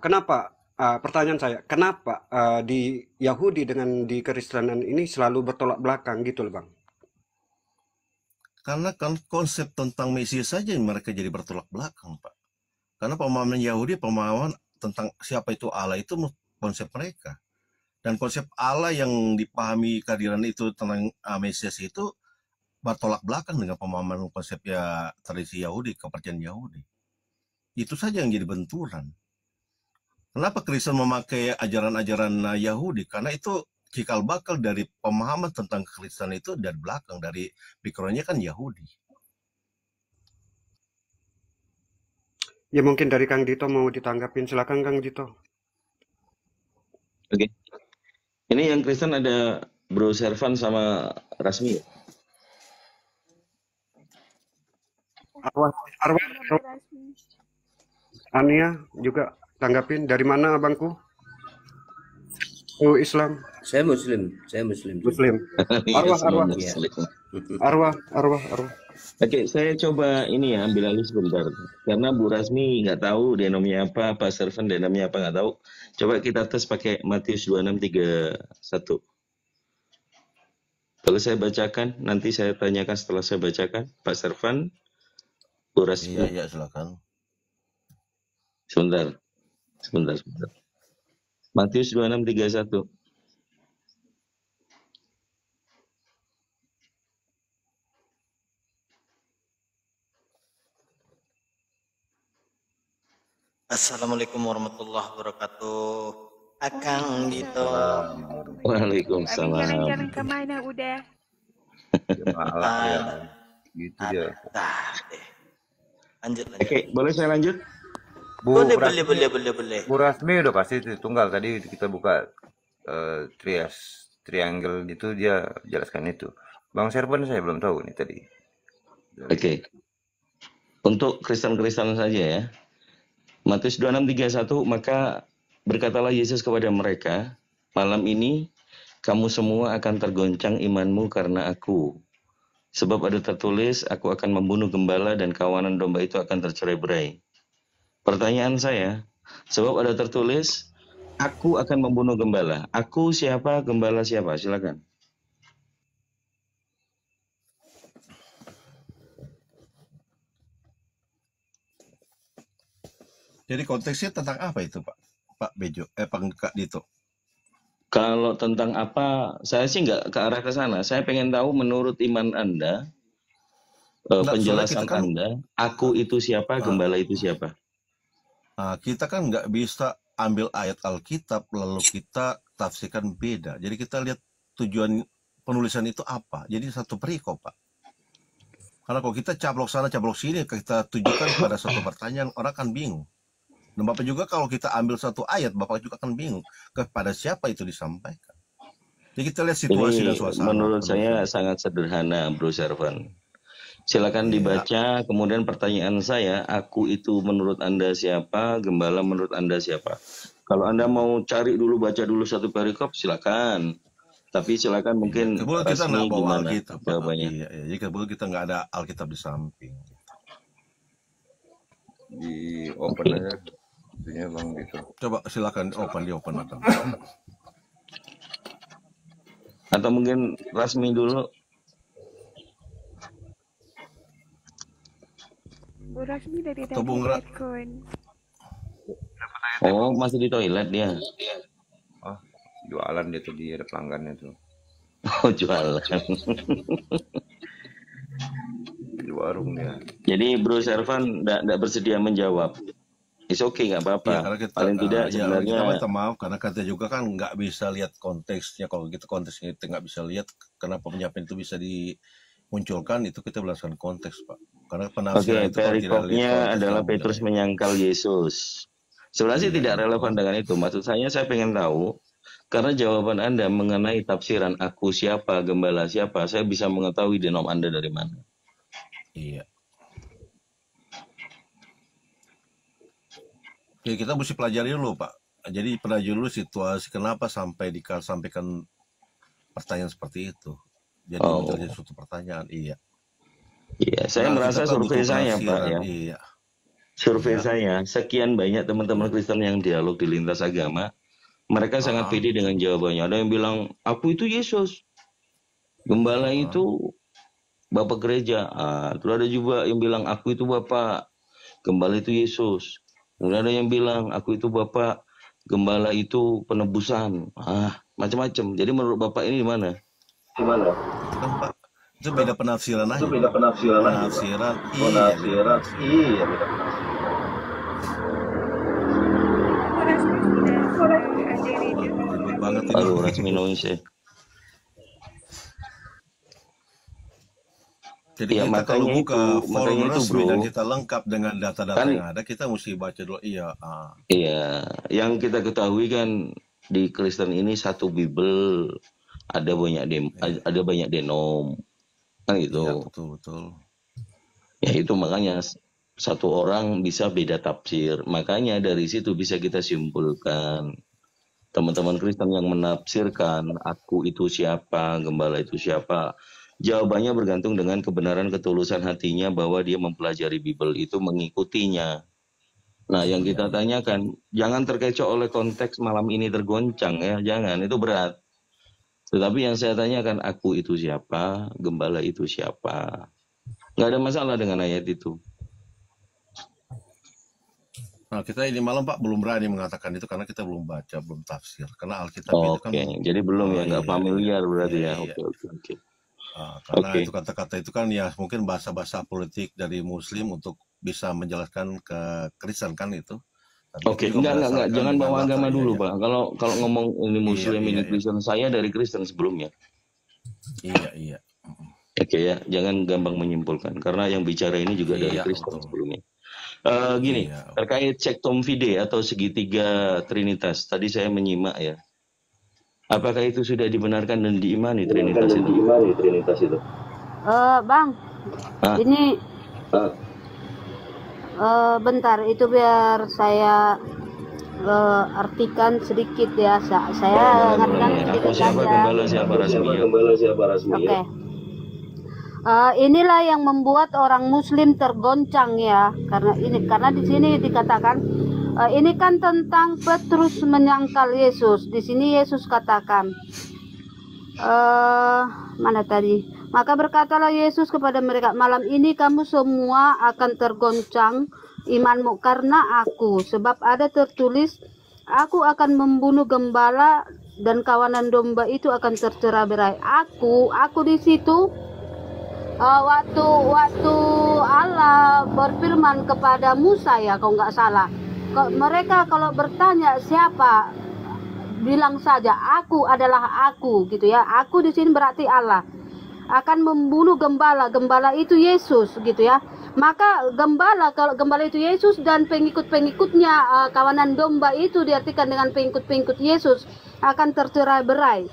Kenapa? Pertanyaan saya, kenapa di Yahudi dengan di Kristenan ini selalu bertolak belakang gitu loh, Bang? Karena kan konsep tentang Mesias saja yang mereka jadi bertolak belakang, Pak. Karena pemahaman Yahudi, pemahaman tentang siapa itu Allah itu konsep mereka. Dan konsep Allah yang dipahami kehadiran itu tentang Mesias itu bertolak belakang dengan pemahaman konsep tradisi Yahudi, kepercayaan Yahudi. Itu saja yang jadi benturan. Kenapa Kristen memakai ajaran-ajaran Yahudi? Karena itu cikal bakal dari pemahaman tentang Kristen itu dari belakang, dari pikirannya kan Yahudi. Ya mungkin dari Kang Dito mau ditanggapin, silakan Kang Dito. Oke. Ini yang Kristen ada Bro Servan sama Rasmi. Arwah. Ania juga tanggapin. Dari mana abangku? Oh, Islam. Saya Muslim. Muslim. Arwah. Oke, saya coba ini ya, ambil alih sebentar. Karena Bu Rasmi nggak tahu denomnya apa, Pak Servan denomnya apa nggak tahu. Coba kita tes pakai Matius 26:31. Kalau saya bacakan, nanti saya tanyakan setelah saya bacakan. Pak Servan, Bu Rasmi. Iya, silakan. Sebentar. Matius 26:31. Assalamualaikum warahmatullahi wabarakatuh. Akang Dito. Waalaikumsalam. Jalan-jalan kemana udah? Gitu ya. Lanjut. Oke, boleh saya lanjut? Boleh. Bu Rasmi udah pasti tunggal. Tadi kita buka triangle itu, dia jelaskan itu. Bang Servan saya belum tahu nih tadi. Oke. Untuk Kristen-Kristen saja ya. Matius 26:31, maka berkatalah Yesus kepada mereka, malam ini kamu semua akan tergoncang imanmu karena aku. Sebab ada tertulis, aku akan membunuh gembala dan kawanan domba itu akan tercerai-berai. Pertanyaan saya, sebab ada tertulis, aku akan membunuh gembala. Aku siapa, gembala siapa? Silakan. Jadi konteksnya tentang apa itu, Pak Bejo? Pak Dito? Kalau tentang apa, saya sih nggak ke arah ke sana. Saya pengen tahu menurut iman Anda, penjelasan Anda, aku itu siapa, gembala itu siapa? Nah, kita kan nggak bisa ambil ayat Alkitab lalu kita tafsirkan beda. Jadi kita lihat tujuan penulisan itu apa. Jadi satu perikop, Pak. Karena kalau kita caplok sana, caplok sini, kita tujukan pada satu pertanyaan, orang kan bingung. Dan Bapak juga kalau kita ambil satu ayat, Bapak juga akan bingung kepada siapa itu disampaikan. Jadi kita lihat situasi dan Ini suasana. menurut saya sangat sederhana, Bro Servan. Silakan dibaca, kemudian pertanyaan saya, aku itu menurut Anda siapa, gembala menurut Anda siapa? Kalau Anda mau cari dulu, baca dulu satu perikop, silakan. Tapi silakan mungkin Kebetulan kita resmi nggak bawa gimana Alkitab, Pak. jawabannya. Iya, iya. Jadi kebetulan kita nggak ada Alkitab di samping. Di open aja. Intinya bang gitu. Coba silakan di open akan. Atau mungkin resmi dulu. Bu Rasmi dari tadi Bung Ra- Bitcoin. Oh, masih di toilet dia. Ah, jualan dia tuh, dia ada pelanggannya tuh. Oh, jualan. Di warung dia. Jadi Bro Servan nggak bersedia menjawab. It's okay, nggak apa-apa. Ya, karena kita, Paling tidak ya, sebenarnya. kita minta maaf karena kita juga kan nggak bisa lihat konteksnya. Kalau gitu konteksnya kita nggak bisa lihat, kenapa penyampaian itu bisa dimunculkan, itu kita berdasarkan konteks, Pak. Karena Oke, penafsiran itu kalau tidak lihat perikopnya konteks adalah kan Petrus mudah. menyangkal Yesus. Sebenarnya sih tidak relevan dengan itu. Maksud saya pengen tahu, karena jawaban Anda mengenai tafsiran aku siapa, gembala siapa, saya bisa mengetahui denom Anda dari mana. Iya. Ya, kita mesti pelajari dulu, Pak. Jadi pelajari dulu situasi kenapa sampai disampaikan pertanyaan seperti itu. Jadi Oh. menjadi suatu pertanyaan. Iya. Iya, saya Nah, merasa kita kan survei butuh saya, Pak, penafsiran. ya. Iya. Survei Iya. saya, sekian banyak teman-teman Kristen yang dialog di lintas agama, mereka sangat pede dengan jawabannya. Ada yang bilang, aku itu Yesus. Gembala itu Bapak gereja. Terus ada juga yang bilang, aku itu Bapak. Gembala itu Yesus. Kemudian ada yang bilang, aku itu Bapak. Gembala itu penebusan. Macam-macam. Jadi menurut Bapak ini di mana? Itu kan, Pak, itu beda penafsiran aja. Penafsiran, iya, beda penafsiran. Bu Rasmi sudah ada ide. Ribet banget ini. Aduh, Rasmi Noise. Jadi Ya, kita kalau makanya buka itu, forum resmi bro. dan kita lengkap dengan data-data Kan- yang ada, kita mesti baca dulu. Iya. Iya, yang kita ketahui kan di Kristen ini satu Bible, ada banyak denom, kan Iya, gitu. betul. Ya itu makanya satu orang bisa beda tafsir. Makanya dari situ bisa kita simpulkan teman-teman Kristen yang menafsirkan aku itu siapa, gembala itu siapa. Jawabannya bergantung dengan kebenaran ketulusan hatinya bahwa dia mempelajari Bible itu mengikutinya. Nah, yang kita tanyakan, jangan terkecoh oleh konteks malam ini tergoncang ya, jangan, itu berat. Tetapi yang saya tanyakan, aku itu siapa, gembala itu siapa. Nggak ada masalah dengan ayat itu. Nah, kita ini malam, Pak, belum berani mengatakan itu karena kita belum baca, belum tafsir. Karena Alkitab itu kan Oke, jadi belum ya, nggak familiar berarti ya. iya. Oke. Karena Oke. itu kata-kata itu kan ya mungkin bahasa-bahasa politik dari Muslim untuk bisa menjelaskan ke Kristen kan itu. Tapi Oke, itu juga enggak, berdasarkan jangan dengan bawa data, agama iya, dulu, iya. Pak. Kalau ngomong ini Muslim, Iya, ini iya. Kristen, saya dari Kristen sebelumnya. Iya. Oke ya, jangan gampang menyimpulkan karena yang bicara ini juga dari Iya, Kristen betul. sebelumnya. Gini, Iya. terkait sektom fide atau segitiga Trinitas, tadi saya menyimak ya. Apakah itu sudah dibenarkan dan diimani Trinitas itu? Bang, Hah? ini bentar, itu biar saya artikan sedikit ya. Saya ngartikan Aku sedikit siapa, aja. gembala siapa, rasmi? Oke. Inilah yang membuat orang Muslim tergoncang ya, karena di sini dikatakan ini kan tentang Petrus menyangkal Yesus. Di sini Yesus katakan, mana tadi? Maka berkatalah Yesus kepada mereka, malam ini kamu semua akan tergoncang imanmu karena aku, sebab ada tertulis, aku akan membunuh gembala dan kawanan domba itu akan tercerai-berai. Aku di situ waktu Allah berfirman kepada Musa ya, kalau nggak salah. Mereka kalau bertanya siapa, bilang saja aku adalah aku gitu ya. Aku di sini berarti Allah akan membunuh gembala itu Yesus gitu ya. Maka gembala, kalau gembala itu Yesus dan pengikut-pengikutnya, kawanan domba itu diartikan dengan pengikut-pengikut Yesus akan tercerai-berai.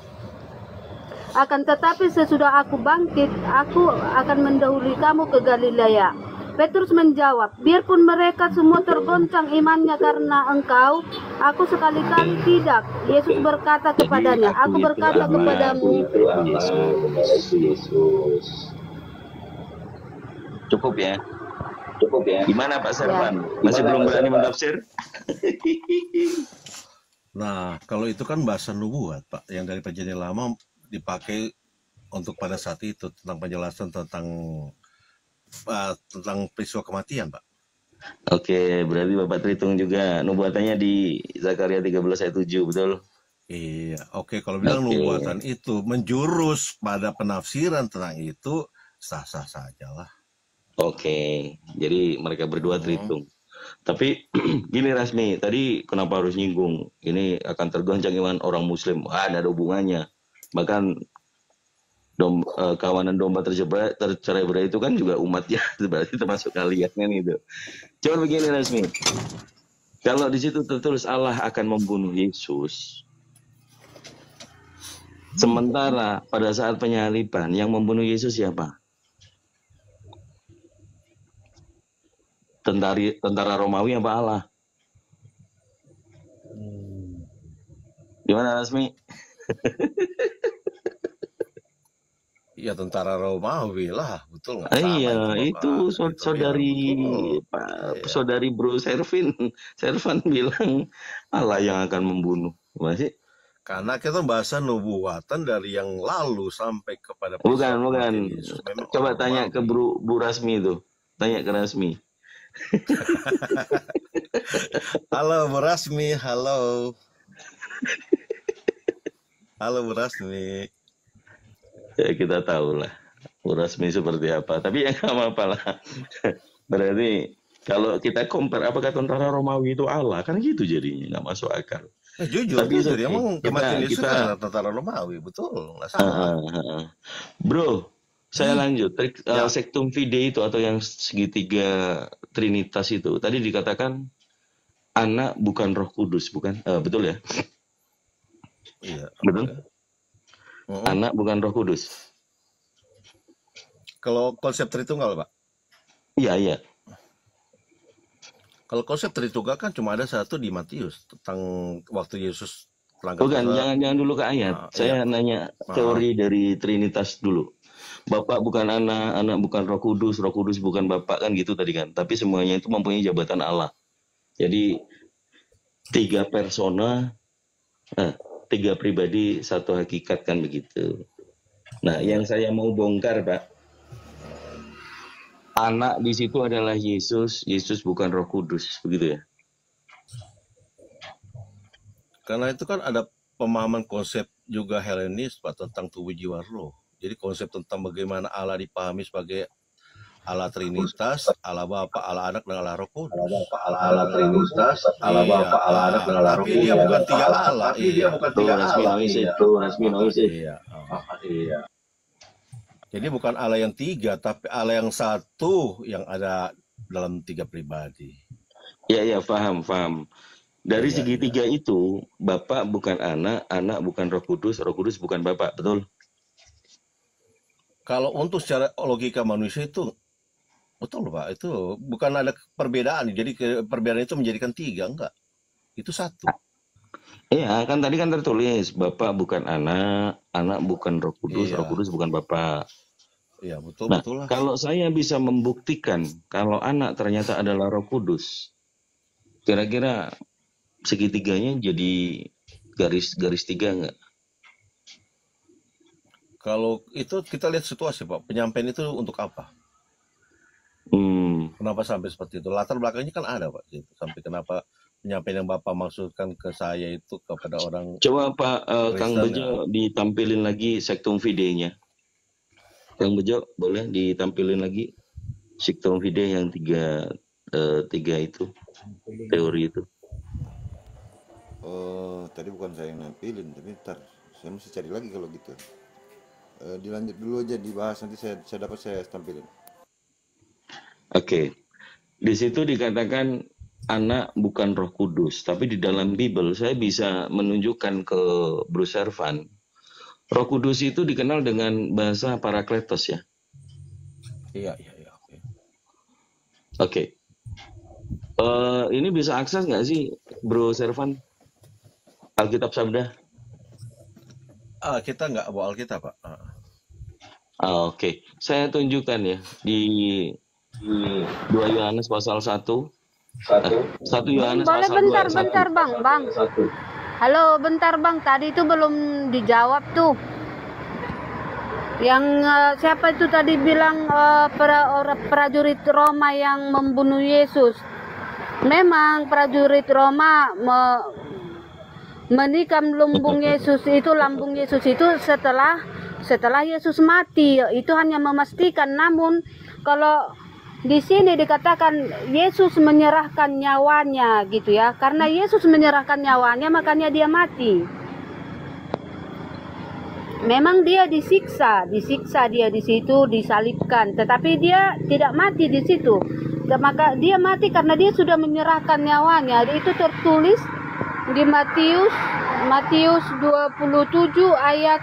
Akan tetapi sesudah aku bangkit, aku akan mendahului kamu ke Galilea. Petrus menjawab, biarpun mereka semua tergoncang imannya karena engkau, aku sekali-kali tidak. Yesus berkata kepadanya, aku berkata kepadamu. Cukup ya. Gimana Pak Servan? Masih belum berani mentafsir? Nah, kalau itu kan bahasa nubuat, Pak, yang dari Perjanjian Lama dipakai untuk pada saat itu tentang penjelasan tentang peristiwa kematian, Pak. Oke, berarti Bapak terhitung juga nubuatannya di Zakaria 13 ayat 7, betul? Iya, oke. Kalau bilang nubuatan itu menjurus pada penafsiran tentang itu, sah-sah saja lah. Oke, jadi mereka berdua terhitung. Tapi gini Rasmi, tadi kenapa harus nyinggung? Ini akan tergoncang iman orang Muslim. Ada hubungannya. Bahkan kawanan domba tercerai-berai itu kan juga umatnya, berarti termasuk kalian kan itu. Coba begini Rasmi, kalau di situ tertulis Allah akan membunuh Yesus, sementara pada saat penyaliban yang membunuh Yesus siapa? Tentara Romawi apa Allah? Gimana Rasmi? Ya tentara Romawi lah, betul nggak? Iya, itu saudari Bro Servan bilang Allah yang akan membunuh, masih? Karena kita bahasa nubuatan dari yang lalu sampai kepada bukan. Coba tanya ke Bu Rasmi itu, tanya ke Rasmi. Halo Bu Rasmi, halo Bu Rasmi. Ya kita tahu lah Bu Rasmi seperti apa, tapi ya nggak apa-apa lah. Berarti kalau kita compare apakah tentara Romawi itu Allah, kan gitu jadinya, nggak masuk akal. Jujur emang kematian Yesus adalah tentara Romawi, betul, nggak salah. Bro, saya lanjut. Sektum Fidei itu atau yang segitiga Trinitas itu tadi dikatakan anak bukan Roh Kudus, bukan? Betul ya? Iya. Betul. Anak bukan Roh Kudus. Kalau konsep Tritunggal, Pak? Iya. Kalau konsep Tritunggal kan cuma ada satu di Matius tentang waktu Yesus bukan, jangan dulu ke ayat. Saya nanya teori dari Trinitas dulu. Bapak bukan anak, anak bukan Roh Kudus bukan Bapak, kan gitu tadi kan. Tapi semuanya itu mempunyai jabatan Allah. Jadi 3 persona, 3 pribadi, 1 hakikat, kan begitu. Nah, yang saya mau bongkar, Pak, anak di situ adalah Yesus bukan Roh Kudus, begitu ya? Karena itu kan ada pemahaman konsep juga Helenis, Pak, tentang tubuh jiwa roh. Jadi konsep tentang bagaimana Allah dipahami sebagai Allah Trinitas, Allah Bapa, Allah Anak, dan Allah Roh Kudus. Allah Trinitas, Allah Bapa, Allah Anak, dan Allah Roh Kudus. Tapi dia bukan 3 Allah. Rasmi noise. Iya. Jadi bukan Allah yang 3, tapi Allah yang 1 yang ada dalam 3 pribadi. Iya, paham. Dari segitiga itu, Bapak bukan anak, anak bukan Roh Kudus bukan Bapak, betul? Kalau untuk secara logika manusia itu betul, Pak. Itu bukan ada perbedaan. Jadi perbedaan itu menjadikan 3, enggak. Itu 1. Iya, kan tadi kan tertulis Bapak bukan anak, anak bukan Roh Kudus, Roh Kudus bukan Bapak. Iya, betul lah. Kalau saya bisa membuktikan kalau anak ternyata adalah Roh Kudus, kira-kira segitiganya jadi garis 3 enggak? Kalau itu kita lihat situasi, Pak. Penyampaian itu untuk apa? Kenapa sampai seperti itu? Latar belakangnya kan ada, Pak. Sampai kenapa penyampaian yang Bapak maksudkan ke saya itu kepada orang. Coba Pak Kang Bejo ditampilin lagi Sektum Fidei-nya. Kang Bejo boleh ditampilin lagi Sektum Fidei yang 3 itu teori itu. Tadi bukan saya yang nampilin, tapi ntar saya mesti cari lagi kalau gitu. Dilanjut dulu aja dibahas, nanti saya dapat saya tampilin. Oke. Di situ dikatakan anak bukan Roh Kudus, tapi di dalam Bible saya bisa menunjukkan ke Bro Servan, Roh Kudus itu dikenal dengan bahasa Parakletos ya. Iya. Oke. Ini bisa akses nggak sih Bro Servan? Alkitab Sabda? Kita nggak bawa Alkitab, Pak. Oke. Saya tunjukkan ya di 2 Yohanes pasal 1. 1 Yohanes Boleh pasal 2 ayat 1. bentar Bang. Halo, bentar Bang. Tadi itu belum dijawab tuh. Yang siapa itu tadi bilang prajurit Roma yang membunuh Yesus. Memang prajurit Roma menikam lambung Yesus itu setelah Yesus mati. Itu hanya memastikan. Namun kalau di sini dikatakan Yesus menyerahkan nyawanya gitu ya. Karena Yesus menyerahkan nyawanya makanya dia mati. Memang dia disiksa dia di situ, disalibkan, tetapi dia tidak mati di situ. Maka dia mati karena dia sudah menyerahkan nyawanya. Itu tertulis di Matius 27 ayat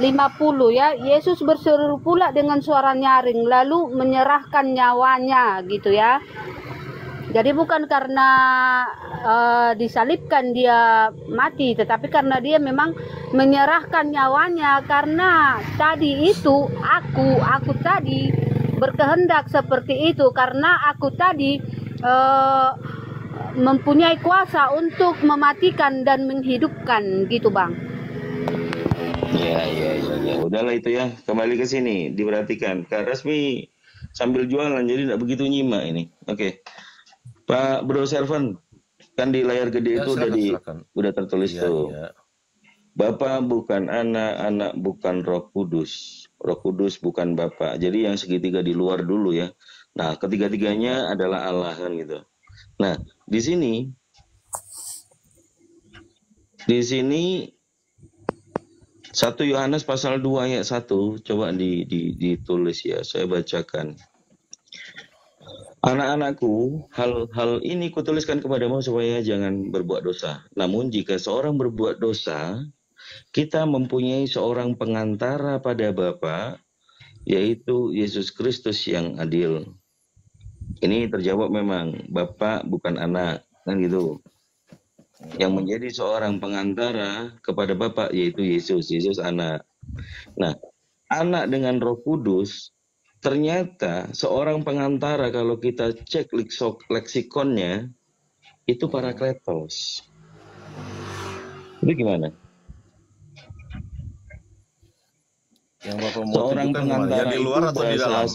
50 ya. Yesus berseru pula dengan suara nyaring lalu menyerahkan nyawanya gitu ya. Jadi bukan karena disalibkan dia mati, tetapi karena dia memang menyerahkan nyawanya. Karena tadi itu aku tadi berkehendak seperti itu, karena aku tadi mempunyai kuasa untuk mematikan dan menghidupkan gitu Bang. Ya. Udahlah itu ya. Kembali ke sini, diperhatikan. Kak Resmi sambil jualan jadi tidak begitu nyimak ini. Oke. Pak Bro Servan, kan di layar gede itu udah tertulis tuh. Iya. Bapak bukan anak, anak bukan Roh Kudus. Roh Kudus bukan Bapak. Jadi yang segitiga di luar dulu ya. Nah, ketiga-tiganya adalah Allah kan gitu. Nah, di sini 1 Yohanes pasal 2 ayat 1 coba ditulis ya, saya bacakan. Anak-anakku, hal ini kutuliskan kepadamu supaya jangan berbuat dosa. Namun jika seorang berbuat dosa, kita mempunyai seorang pengantara pada Bapa, yaitu Yesus Kristus yang adil. Ini terjawab memang, Bapa bukan anak, kan gitu. Yang menjadi seorang pengantara kepada Bapa yaitu Yesus anak. Nah, anak dengan Roh Kudus ternyata seorang pengantara kalau kita cek leksikonnya itu Parakletos. Itu gimana? Yang Bapak mau Seorang tunjukkan pengantara di luar itu atau di dalam?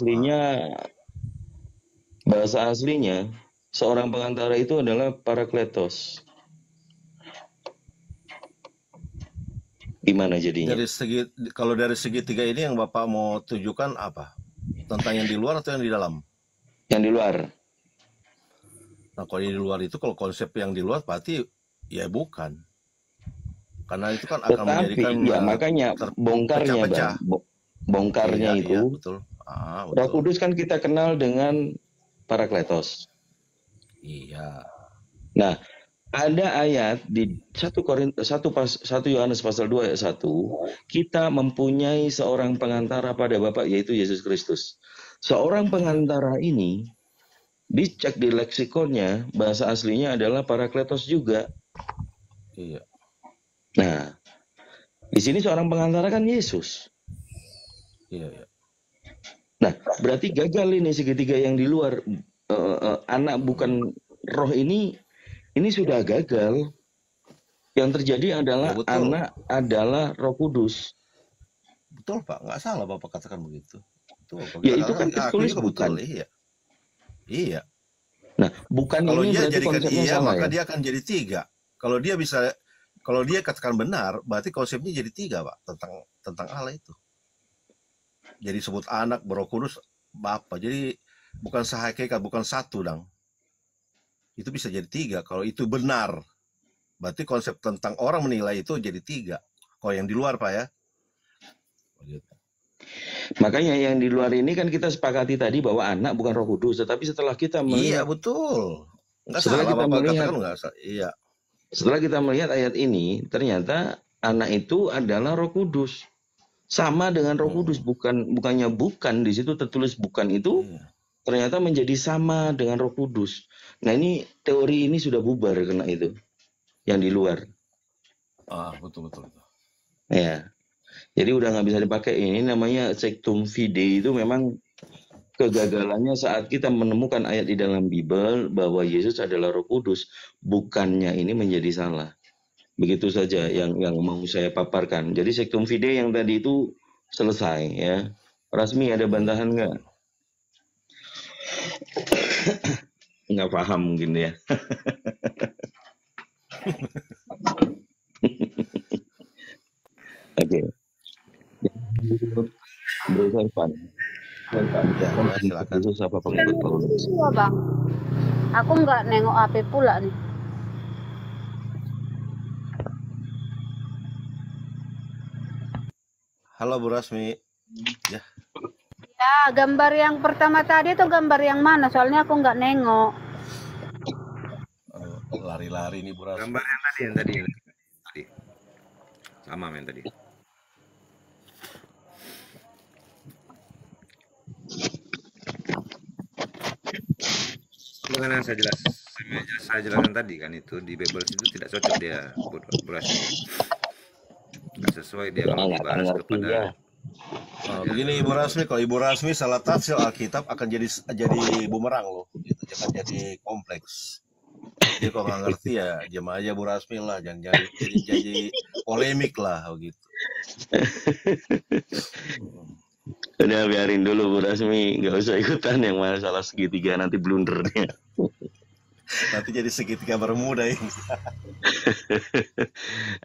Bahasa aslinya seorang pengantara itu adalah Parakletos. Gimana jadinya? Kalau dari segitiga ini yang Bapak mau tunjukkan apa? Tentang yang di luar atau yang di dalam? Yang di luar. Nah, kalau yang di luar itu, kalau konsep yang di luar berarti ya bukan. Karena itu kan akan menjadikan ya makanya bongkarnya pecah-pecah. Bongkarnya itu. Iya, betul. Betul. Roh Kudus kan kita kenal dengan Parakletos. Iya. Nah, ada ayat di 1 Yohanes pasal 2 ayat 1, kita mempunyai seorang pengantara pada Bapa yaitu Yesus Kristus. Seorang pengantara ini dicek di leksikonnya, bahasa aslinya adalah Parakletos juga. Iya. Nah, di sini seorang pengantara kan Yesus. Iya. Nah, berarti gagal ini segitiga yang di luar. Anak bukan roh ini sudah gagal. Yang terjadi adalah anak adalah Roh Kudus. Betul Pak, nggak salah Bapak katakan begitu. Betul, ya itu kan tertulis bukan. Betul, iya. Nah, bukan kalau ini dia berarti jadikan konsepnya iya, salah maka ya? dia akan jadi 3. Kalau dia katakan benar, berarti konsepnya jadi 3 Pak, tentang Allah itu. Jadi sebut anak, Roh Kudus, Bapa. Jadi bukan sehakikat, bukan satu dong. Itu bisa jadi 3 kalau itu benar. Berarti konsep tentang orang menilai itu jadi 3. Kalau yang di luar Pak ya. Makanya yang di luar ini kan kita sepakati tadi bahwa anak bukan Roh Kudus, tetapi setelah kita Iya melihat betul. Nggak setelah salah kita Bapak melihat katakan nggak salah. Iya. setelah kita melihat ayat ini, ternyata anak itu adalah Roh Kudus. Sama dengan Roh Kudus, bukannya bukan di situ tertulis bukan itu ternyata menjadi sama dengan Roh Kudus. Nah, ini teori ini sudah bubar kena itu yang di luar. Betul. Ya. Jadi udah nggak bisa dipakai. Ini namanya sectum fide, itu memang kegagalannya saat kita menemukan ayat di dalam Bible bahwa Yesus adalah Roh Kudus, bukannya ini menjadi salah. Begitu saja yang mau saya paparkan. Jadi sectum fide yang tadi itu selesai ya. Rasmi ada bantahan nggak? Nggak paham mungkin ya. Oke. Bro Servan. Silakan. Yesus apa pengikut Paulus? Iya bang, aku nggak nengok HP pula nih. Halo Bu Rasmi. Ya. Ya, gambar yang pertama tadi itu gambar yang mana? Soalnya aku nggak nengok. Lari-lari nih Bu Rasmi. Gambar yang tadi. Sama yang tadi. Bukan yang saya jelaskan tadi kan, itu di Bible itu tidak cocok dia beras. Nggak sesuai dia kalau dibahas kepada. Begini Ibu Rasmi, kalau Ibu Rasmi salah tafsir Alkitab akan jadi bumerang loh, gitu. Akan jadi kompleks. Jadi kalau nggak ngerti ya diam aja Bu Rasmi lah, jangan jadi polemik lah begitu. Udah biarin dulu Bu Rasmi, nggak usah ikutan yang masalah segitiga, nanti blundernya. Nanti jadi segitiga bermuda ini.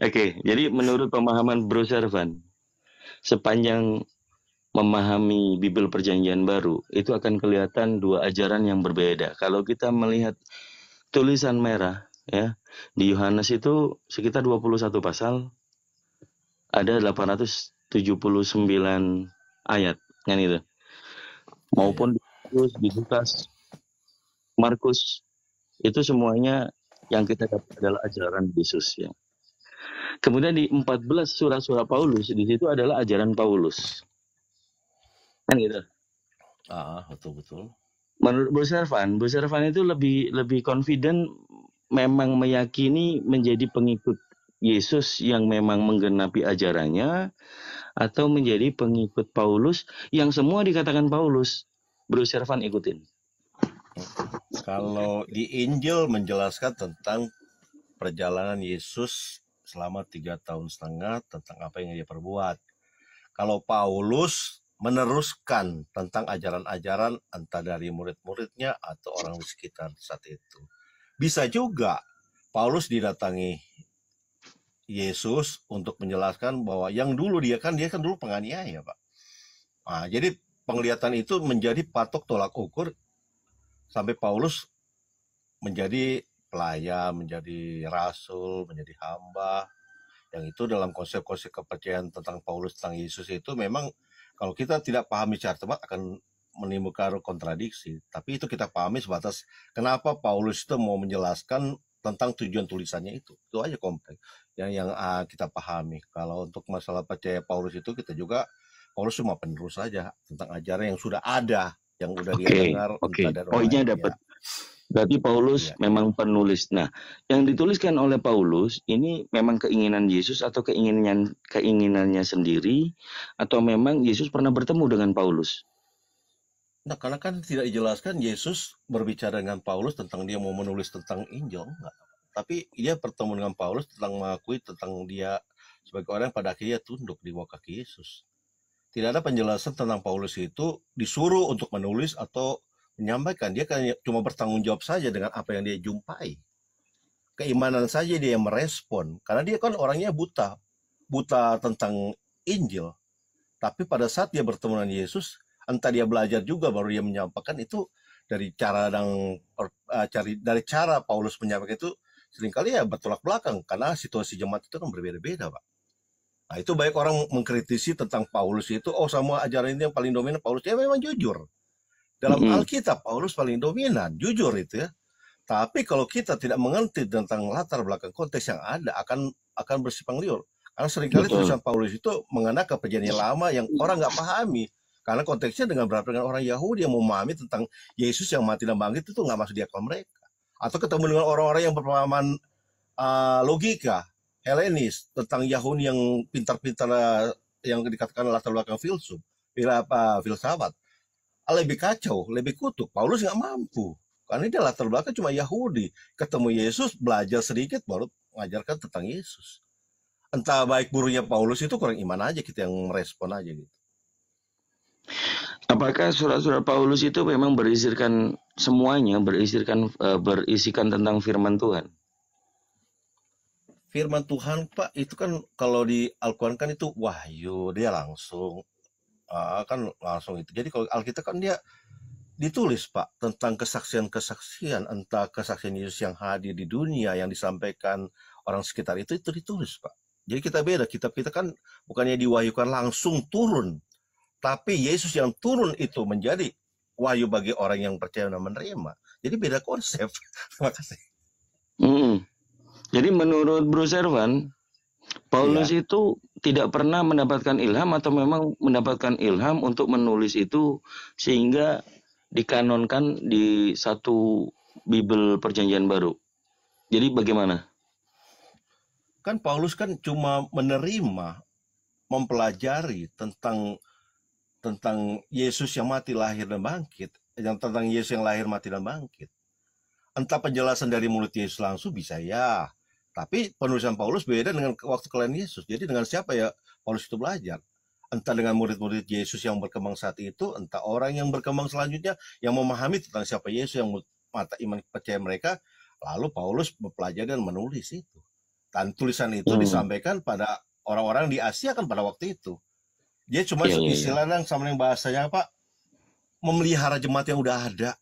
Oke, jadi menurut pemahaman Bro Servan, sepanjang memahami Bible Perjanjian Baru, itu akan kelihatan dua ajaran yang berbeda. Kalau kita melihat tulisan merah, ya, di Yohanes itu sekitar 21 pasal, ada 879 ayat, kan itu. Maupun di Lukas, Markus, itu semuanya yang kita dapat adalah ajaran Yesus, ya. Kemudian di 14 surat-surat Paulus, di situ adalah ajaran Paulus. Kan gitu. Betul. Menurut Bu Servan itu lebih confident, memang meyakini menjadi pengikut Yesus yang memang menggenapi ajarannya, atau menjadi pengikut Paulus yang semua dikatakan Paulus, Bro Servan ikutin. Kalau di Injil menjelaskan tentang perjalanan Yesus selama 3,5 tahun tentang apa yang dia perbuat. Kalau Paulus meneruskan tentang ajaran-ajaran entah dari murid-muridnya atau orang di sekitar saat itu. Bisa juga Paulus didatangi Yesus untuk menjelaskan bahwa yang dulu dia kan dulu penganiaya, Pak. Nah, jadi penglihatan itu menjadi patok tolak ukur sampai Paulus menjadi pelayan, menjadi rasul, menjadi hamba. Yang itu dalam konsep-konsep kepercayaan tentang Paulus tentang Yesus itu memang kalau kita tidak pahami secara tepat akan menimbulkan kontradiksi. Tapi itu kita pahami sebatas kenapa Paulus itu mau menjelaskan tentang tujuan tulisannya itu. Itu aja kompleks yang kita pahami. Kalau untuk masalah percaya Paulus itu kita juga Paulus cuma penerus saja tentang ajaran yang sudah ada, yang udah dia dengar. Poinnya dapat. Berarti Paulus memang penulis. Nah, yang dituliskan oleh Paulus ini memang keinginan Yesus atau keinginannya sendiri, atau memang Yesus pernah bertemu dengan Paulus? Nah, karena kan tidak dijelaskan Yesus berbicara dengan Paulus tentang dia mau menulis tentang Injil, enggak. Tapi dia bertemu dengan Paulus tentang mengakui tentang dia sebagai orang yang pada akhirnya tunduk di bawah kaki Yesus. Tidak ada penjelasan tentang Paulus itu disuruh untuk menulis atau menyampaikan. Dia kan cuma bertanggung jawab saja dengan apa yang dia jumpai. Keimanan saja dia yang merespon. Karena dia kan orangnya buta tentang Injil. Tapi pada saat dia bertemu dengan Yesus, entah dia belajar juga baru dia menyampaikan itu dari cara Paulus menyampaikan itu seringkali ya bertolak belakang karena situasi jemaat itu kan berbeda-beda, Pak. Nah, itu baik orang mengkritisi tentang Paulus itu, oh semua ajaran ini yang paling dominan Paulus. Ya memang jujur. Dalam Alkitab Paulus paling dominan, jujur itu ya. Tapi kalau kita tidak mengerti tentang latar belakang konteks yang ada, akan bersifang liur. Karena seringkali tulisan Paulus itu mengena ke perjanjian lama yang orang nggak pahami. Karena konteksnya dengan orang Yahudi yang memahami tentang Yesus yang mati dan bangkit itu nggak masuk di akal mereka. Atau ketemu dengan orang-orang yang berpemahaman logika, Helenis, tentang Yahudi yang pintar-pintar, yang dikatakan latar belakang filsafat. Lebih kacau, lebih kutuk. Paulus nggak mampu. Karena dia latar belakang cuma Yahudi. Ketemu Yesus, belajar sedikit, baru mengajarkan tentang Yesus. Entah baik buruknya Paulus itu kurang iman aja, kita yang merespon aja gitu. Apakah surat-surat Paulus itu memang berisikan semuanya, berisikan tentang firman Tuhan? Firman Tuhan, Pak, itu kan kalau di Al-Quran kan itu wahyu, dia langsung itu. Jadi kalau Alkitab kan dia ditulis, Pak, tentang kesaksian-kesaksian, entah kesaksian Yesus yang hadir di dunia yang disampaikan orang sekitar itu ditulis, Pak. Jadi kita beda, kitab kita kan bukannya diwahyukan langsung turun, tapi Yesus yang turun itu menjadi wahyu bagi orang yang percaya dan menerima. Jadi beda konsep. Terima kasih. Jadi menurut Bro Servan, Paulus itu tidak pernah mendapatkan ilham atau memang mendapatkan ilham untuk menulis itu sehingga dikanonkan di satu Bible Perjanjian Baru. Jadi bagaimana? Kan Paulus kan cuma menerima, mempelajari tentang Yesus yang mati, lahir, dan bangkit. Tentang Yesus yang lahir, mati, dan bangkit. Entah penjelasan dari mulut Yesus langsung bisa ya. Tapi penulisan Paulus beda dengan waktu kelahiran Yesus. Jadi dengan siapa ya Paulus itu belajar? Entah dengan murid-murid Yesus yang berkembang saat itu, entah orang yang berkembang selanjutnya yang memahami tentang siapa Yesus, yang mata iman percaya mereka, lalu Paulus mempelajari dan menulis itu. Dan tulisan itu disampaikan pada orang-orang di Asia kan pada waktu itu. Dia cuma istilahnya sama yang bahasanya apa? Memelihara jemaat yang udah ada.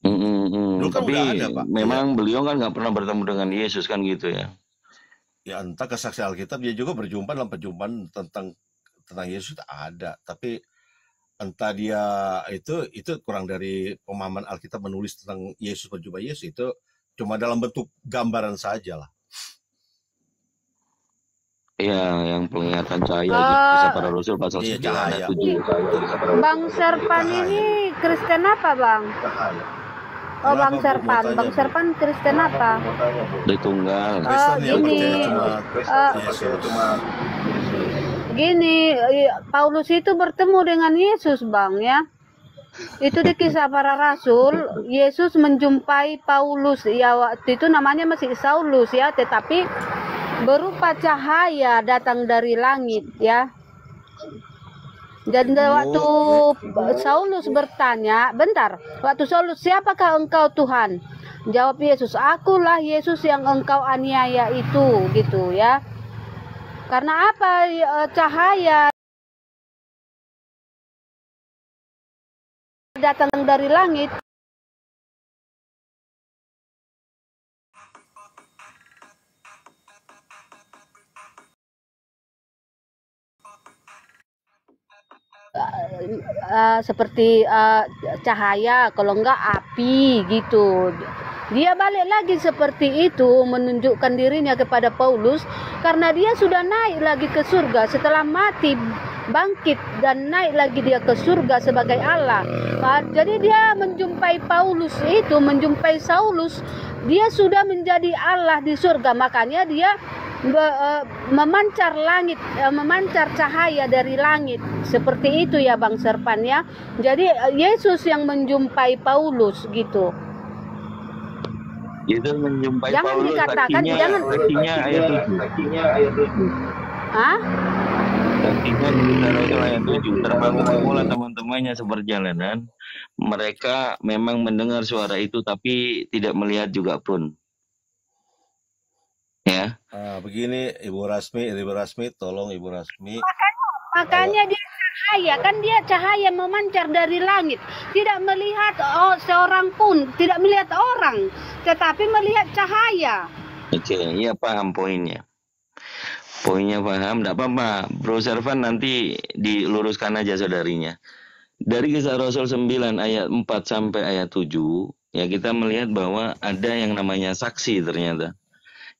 Dulu kan tapi udah ada, Pak. Memang beliau kan nggak pernah bertemu dengan Yesus kan gitu ya. Ya entah kesaksian Alkitab, dia juga berjumpa dalam perjumpaan tentang Yesus ada. Tapi entah dia itu kurang dari pemahaman Alkitab menulis tentang Yesus, berjumpa Yesus itu cuma dalam bentuk gambaran saja lah. Ya, yang penglihatan cahaya kisah para rasul pasal 9 ayat 7. Bang Serpan ini Kristen apa, Bang? Oh, Bang Serpan Kristen apa? Tritunggal. Gini, Paulus itu bertemu dengan Yesus, Bang, ya. Itu di kisah para rasul, Yesus menjumpai Paulus, ya waktu itu namanya masih Saulus ya, tetapi berupa cahaya datang dari langit ya. Dan waktu Saulus bertanya, waktu Saulus, siapakah engkau Tuhan? Jawab Yesus, akulah Yesus yang engkau aniaya itu, gitu ya. Karena apa? Cahaya datang dari langit. Seperti cahaya, kalau enggak api gitu. Dia balik lagi seperti itu, menunjukkan dirinya kepada Paulus karena dia sudah naik lagi ke surga setelah mati, bangkit dan naik lagi dia ke surga sebagai Allah. Jadi dia menjumpai Paulus itu, menjumpai Saulus, dia sudah menjadi Allah di surga, makanya dia memancar langit, memancar cahaya dari langit. Seperti itu ya Bang Serpan ya. Jadi Yesus yang menjumpai Paulus gitu. Yesus menjumpai jangan Paulus, dikatakan saksinya ayat 7. Hah? Saksinya di Rasul ayat 7. Terbangun semula teman-temannya seperjalanan. Mereka memang mendengar suara itu tapi tidak melihat juga pun. Ya. Begini Ibu Rasmi, tolong Ibu Rasmi. Makanya dia cahaya, kan dia cahaya memancar dari langit. Tidak melihat seorang pun, tidak melihat orang, tetapi melihat cahaya. Oke, iya paham poinnya. Poinnya paham, enggak apa-apa. Bro Servan nanti diluruskan aja saudarinya. Dari Kisah Rasul 9 ayat 4 sampai ayat 7, ya kita melihat bahwa ada yang namanya saksi ternyata,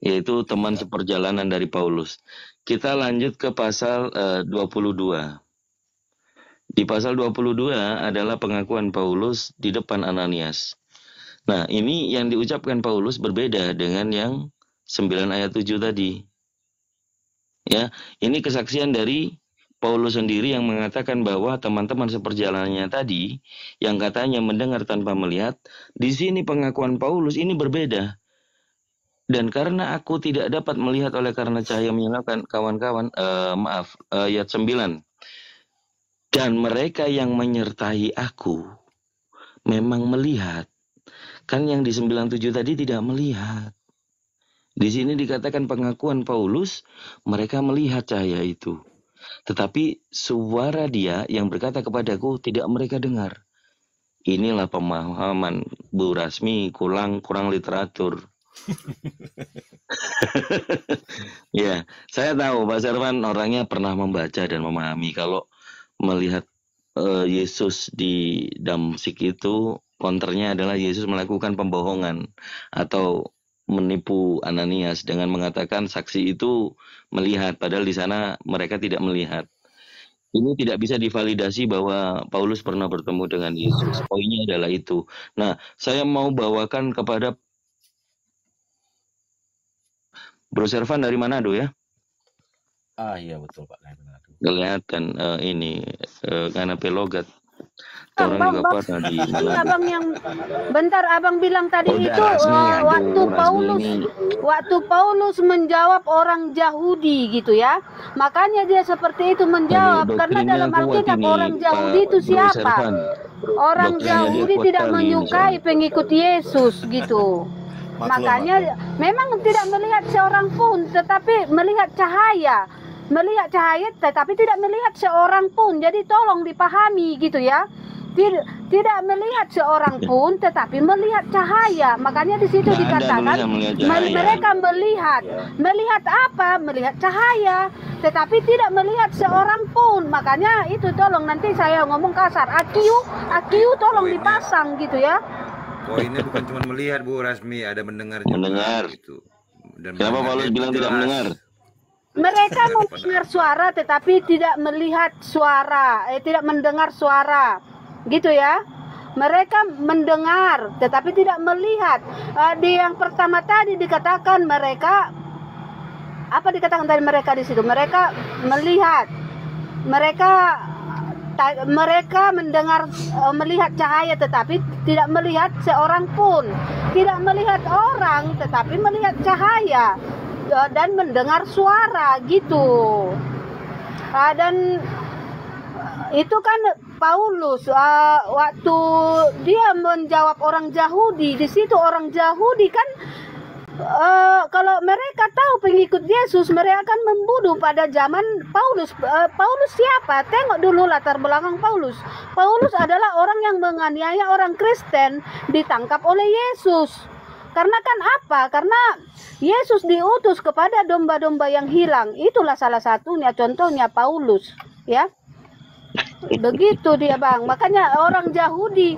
yaitu teman seperjalanan dari Paulus. Kita lanjut ke pasal 22. Di pasal 22 adalah pengakuan Paulus di depan Ananias. Nah, ini yang diucapkan Paulus berbeda dengan yang 9 ayat 7 tadi. Ya, ini kesaksian dari Paulus sendiri yang mengatakan bahwa teman-teman seperjalanannya tadi yang katanya mendengar tanpa melihat, di sini pengakuan Paulus ini berbeda. Dan karena aku tidak dapat melihat oleh karena cahaya menyalakan, kawan-kawan, ayat 9. Dan mereka yang menyertai aku memang melihat. Kan yang di 97 tadi tidak melihat. Di sini dikatakan pengakuan Paulus, mereka melihat cahaya itu. Tetapi suara dia yang berkata kepadaku tidak mereka dengar. Inilah pemahaman Bu Rasmi, kurang literatur. Ya, saya tahu Pak Servan orangnya pernah membaca dan memahami. Kalau melihat Yesus di Damsik itu, konternya adalah Yesus melakukan pembohongan atau menipu Ananias dengan mengatakan saksi itu melihat, padahal di sana mereka tidak melihat. Ini tidak bisa divalidasi bahwa Paulus pernah bertemu dengan Yesus. Poinnya adalah itu. Nah, saya mau bawakan kepada Bro Servan dari Manado ya. Iya betul Pak. Kelihatan ini karena pelogat. Orang juga pernah di Abang yang bentar abang bilang tadi itu waktu Paulus menjawab orang Yahudi gitu ya. Makanya dia seperti itu menjawab karena dalam Alkitab orang Yahudi itu siapa? Orang Yahudi tidak menyukai pengikut Yesus gitu. Makanya memang tidak melihat seorang pun tetapi melihat cahaya. Melihat cahaya tetapi tidak melihat seorang pun. Jadi tolong dipahami gitu ya. Tidak melihat seorang pun tetapi melihat cahaya. Makanya di situ dikatakan mereka melihat apa? Melihat cahaya tetapi tidak melihat seorang pun. Makanya itu tolong nanti saya ngomong kasar. Akiu tolong dipasang gitu ya. Poinnya bukan cuma melihat Bu Rasmi, ada mendengar juga. Mendengar. Gitu. Dan kenapa Paulus bilang tidak mendengar? Mereka mendengar suara tetapi tidak melihat suara, tidak mendengar suara, gitu ya. Mereka mendengar tetapi tidak melihat. Di yang pertama tadi dikatakan mereka, apa dikatakan tadi mereka di situ? Mereka melihat, mereka mendengar, melihat cahaya tetapi tidak melihat seorang pun. Tidak melihat orang tetapi melihat cahaya dan mendengar suara gitu. Dan itu kan Paulus waktu dia menjawab orang Yahudi, di situ orang Yahudi kan kalau mereka tahu pengikut Yesus, mereka akan membunuh pada zaman Paulus. Paulus siapa? Tengok dulu latar belakang Paulus. Paulus adalah orang yang menganiaya orang Kristen, ditangkap oleh Yesus. Karena kan apa? Karena Yesus diutus kepada domba-domba yang hilang. Itulah salah satunya, contohnya Paulus, ya. Begitu dia Bang. Makanya orang Yahudi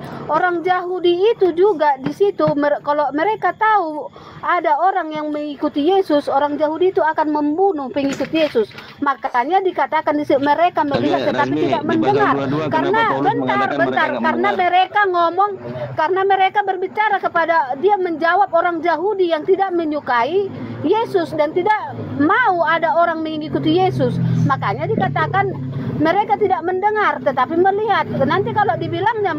itu juga di situ kalau mereka tahu ada orang yang mengikuti Yesus, orang Yahudi itu akan membunuh pengikut Yesus. Makanya dikatakan di situ mereka melihat tetapi tidak mendengar. Karena bentar karena mereka ngomong, karena mereka berbicara kepada dia, menjawab orang Yahudi yang tidak menyukai Yesus dan tidak mau ada orang mengikuti Yesus. Makanya dikatakan mereka tidak mendengar tetapi melihat. Nanti kalau dibilangnya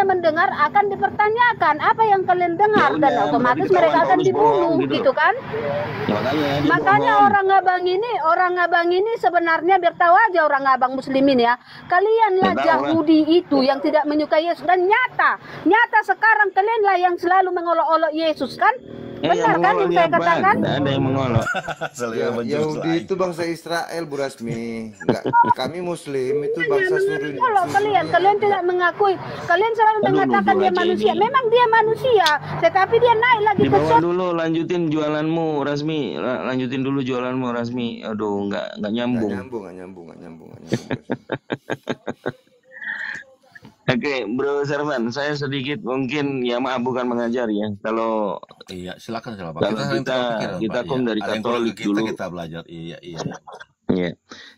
mendengar akan dipertanyakan apa yang kalian dengar dan otomatis mereka akan dibunuh gitu kan. Makanya orang abang ini sebenarnya biar tahu aja orang abang muslimin ya. Kalianlah Yahudi itu yang tidak menyukai Yesus dan nyata sekarang kalianlah yang selalu mengolok-olok Yesus kan. Benar kan yang saya katakan? Tidak ada yang mengolok. Ya, Yahudi itu bangsa Israel, Bu Rasmi. Enggak, kami Muslim itu bangsa seluruh Kalau kalian tidak mengakui, kalian selalu mengatakan dia manusia. Memang dia manusia, tetapi dia naik lagi ke Dibawa dulu, lanjutin jualanmu, Rasmi. Lanjutin dulu jualanmu, Rasmi. Aduh, nggak nyambung. Nggak nyambung. Oke, Bro Servan, saya sedikit mungkin ya maaf bukan mengajar ya. Kalau Iya, silakan Pak. kalau kita dari Katolik dulu. Kita belajar. Iya. Ya.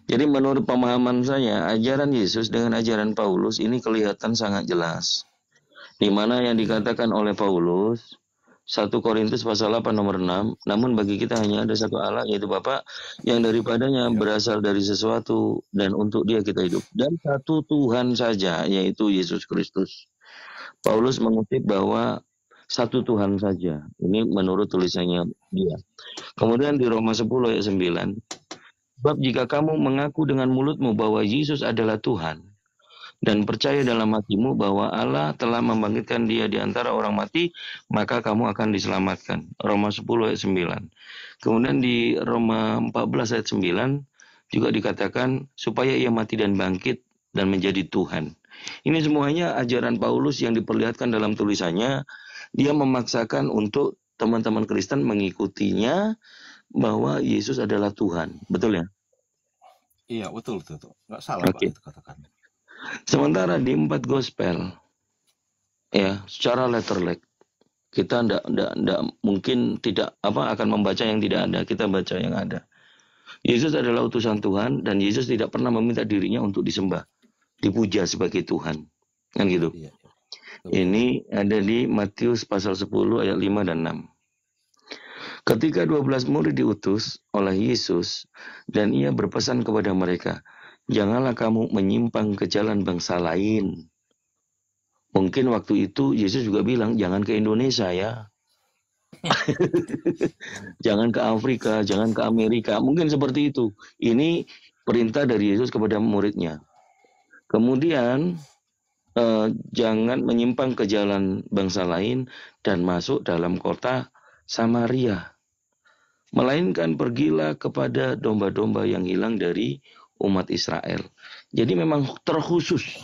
Jadi menurut pemahaman saya, ajaran Yesus dengan ajaran Paulus ini kelihatan sangat jelas. Di mana yang dikatakan oleh Paulus 1 Korintus pasal 8 nomor 6, namun bagi kita hanya ada satu Allah, yaitu Bapa, yang daripadanya berasal dari sesuatu dan untuk dia kita hidup. Dan satu Tuhan saja, yaitu Yesus Kristus. Paulus mengutip bahwa satu Tuhan saja. Ini menurut tulisannya dia. Kemudian di Roma 10 ayat 9, sebab jika kamu mengaku dengan mulutmu bahwa Yesus adalah Tuhan, dan percaya dalam hatimu bahwa Allah telah membangkitkan dia di antara orang mati, maka kamu akan diselamatkan. Roma 10 ayat 9. Kemudian di Roma 14 ayat 9 juga dikatakan supaya ia mati dan bangkit dan menjadi Tuhan. Ini semuanya ajaran Paulus yang diperlihatkan dalam tulisannya. Dia memaksakan untuk teman-teman Kristen mengikutinya bahwa Yesus adalah Tuhan. Betul ya? Iya, betul. Nggak salah Pak itu katakan. Sementara di 4 gospel, ya secara letterlek kita ndak mungkin tidak akan membaca yang tidak ada, kita baca yang ada. Yesus adalah utusan Tuhan dan Yesus tidak pernah meminta dirinya untuk disembah, dipuja sebagai Tuhan, kan gitu. Iya. Ini ada di Matius pasal 10 ayat 5 dan 6. Ketika 12 murid diutus oleh Yesus dan ia berpesan kepada mereka, janganlah kamu menyimpang ke jalan bangsa lain. Mungkin waktu itu Yesus juga bilang, jangan ke Indonesia ya. Jangan ke Afrika, jangan ke Amerika. Mungkin seperti itu. Ini perintah dari Yesus kepada muridnya. Kemudian, jangan menyimpang ke jalan bangsa lain dan masuk dalam kota Samaria. Melainkan pergilah kepada domba-domba yang hilang dari umat Israel. Jadi memang terkhusus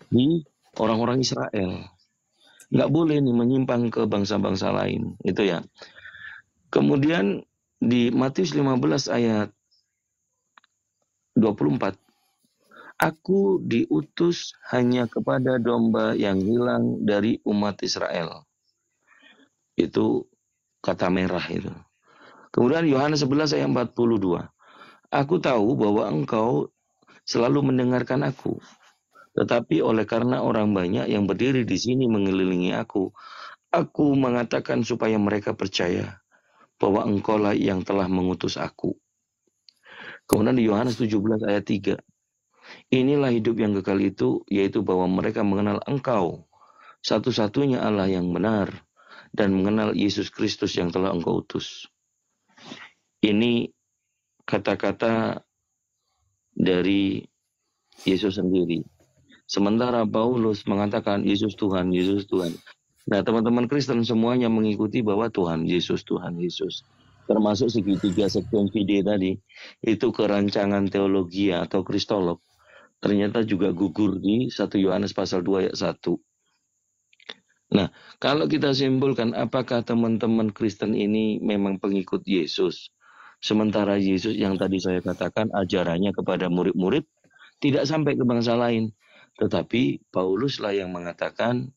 di orang-orang Israel. Nggak boleh nih menyimpang ke bangsa-bangsa lain. Itu ya. Kemudian di Matius 15 ayat 24. Aku diutus hanya kepada domba yang hilang dari umat Israel. Itu kata merah itu. Kemudian Yohanes 11 ayat 42. Aku tahu bahwa engkau selalu mendengarkan aku. Tetapi oleh karena orang banyak yang berdiri di sini mengelilingi aku mengatakan supaya mereka percaya bahwa engkaulah yang telah mengutus aku. Kemudian di Yohanes 17 ayat 3. Inilah hidup yang kekal itu, yaitu bahwa mereka mengenal engkau, satu-satunya Allah yang benar, dan mengenal Yesus Kristus yang telah engkau utus. Ini kata-kata dari Yesus sendiri. Sementara Paulus mengatakan Yesus Tuhan, Yesus Tuhan. Nah, teman-teman Kristen semuanya mengikuti bahwa Tuhan Yesus, Tuhan Yesus. Termasuk segitiga sekuen fide tadi, itu kerancangan teologi atau kristolog. Ternyata juga gugur di 1 Yohanes pasal 2 ayat 1. Nah, kalau kita simpulkan apakah teman-teman Kristen ini memang pengikut Yesus? Sementara Yesus yang tadi saya katakan ajarannya kepada murid-murid tidak sampai ke bangsa lain. Tetapi Pauluslah yang mengatakan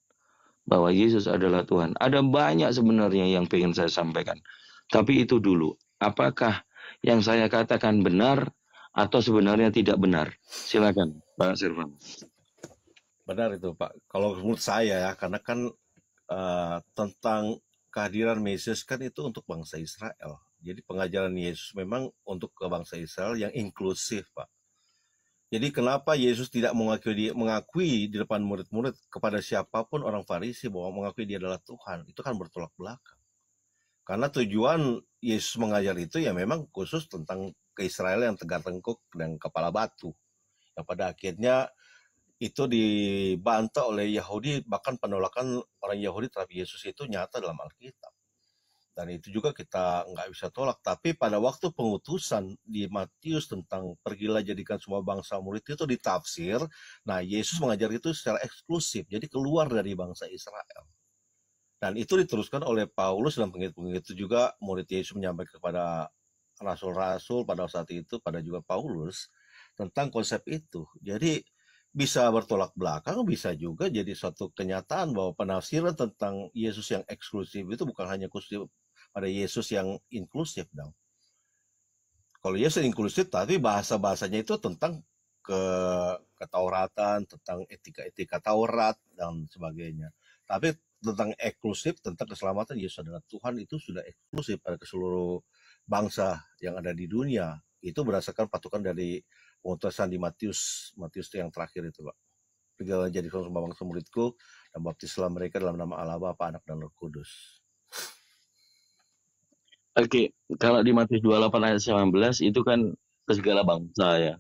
bahwa Yesus adalah Tuhan. Ada banyak sebenarnya yang ingin saya sampaikan. Tapi itu dulu. Apakah yang saya katakan benar atau sebenarnya tidak benar? Silakan Pak Sirvan. Benar itu Pak. Kalau menurut saya ya, karena kan tentang kehadiran Mesias kan itu untuk bangsa Israel. Jadi pengajaran Yesus memang untuk ke bangsa Israel yang inklusif, Pak. Jadi kenapa Yesus tidak mengakui di depan murid-murid kepada siapapun orang Farisi bahwa mengakui dia adalah Tuhan? Itu kan bertolak belakang. Karena tujuan Yesus mengajar itu ya memang khusus tentang ke Israel yang tegar tengkuk dan kepala batu. Yang pada akhirnya itu dibantah oleh Yahudi, bahkan penolakan orang Yahudi terhadap Yesus itu nyata dalam Alkitab. Dan itu juga kita nggak bisa tolak. Tapi pada waktu pengutusan di Matius tentang pergilah jadikan semua bangsa murid itu ditafsir, nah Yesus mengajar itu secara eksklusif, jadi keluar dari bangsa Israel. Dan itu diteruskan oleh Paulus dan pengikut-pengikut itu juga, murid Yesus menyampaikan kepada rasul-rasul pada saat itu, pada juga Paulus, tentang konsep itu. Jadi bisa bertolak belakang, bisa juga jadi suatu kenyataan bahwa penafsiran tentang Yesus yang eksklusif itu bukan hanya khusus pada Yesus yang inklusif dong. Kalau Yesus inklusif, tapi bahasa-bahasanya itu tentang ketauratan, tentang etika-etika Taurat dan sebagainya. Tapi tentang eksklusif, tentang keselamatan Yesus adalah Tuhan, itu sudah eksklusif pada seluruh bangsa yang ada di dunia. Itu berdasarkan patokan dari pengutusan di Matius yang terakhir itu, Pak. Pergilah jadikan semua bangsa muridku dan baptislah mereka dalam nama Allah Bapa, Anak dan Roh Kudus. Oke, kalau di Matius 28 ayat 19 itu kan ke segala bangsa ya.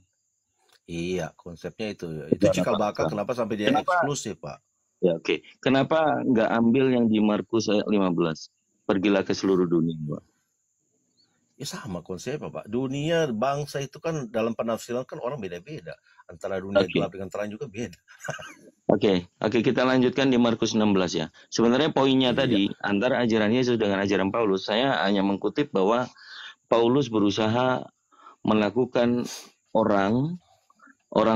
Iya, konsepnya itu. Itu cikal bakal kenapa sampai dia eksklusif, Pak. Ya, oke. Kenapa nggak ambil yang di Markus ayat 15? Pergilah ke seluruh dunia, Pak. Ya sama konsepnya, Pak. Dunia, bangsa itu kan dalam penafsiran kan orang beda-beda. Antara dunia gelap dengan terang juga beda. Oke, kita lanjutkan di Markus 16 ya. Sebenarnya poinnya tadi antara ajaran Yesus dengan ajaran Paulus, saya hanya mengutip bahwa Paulus berusaha melakukan orang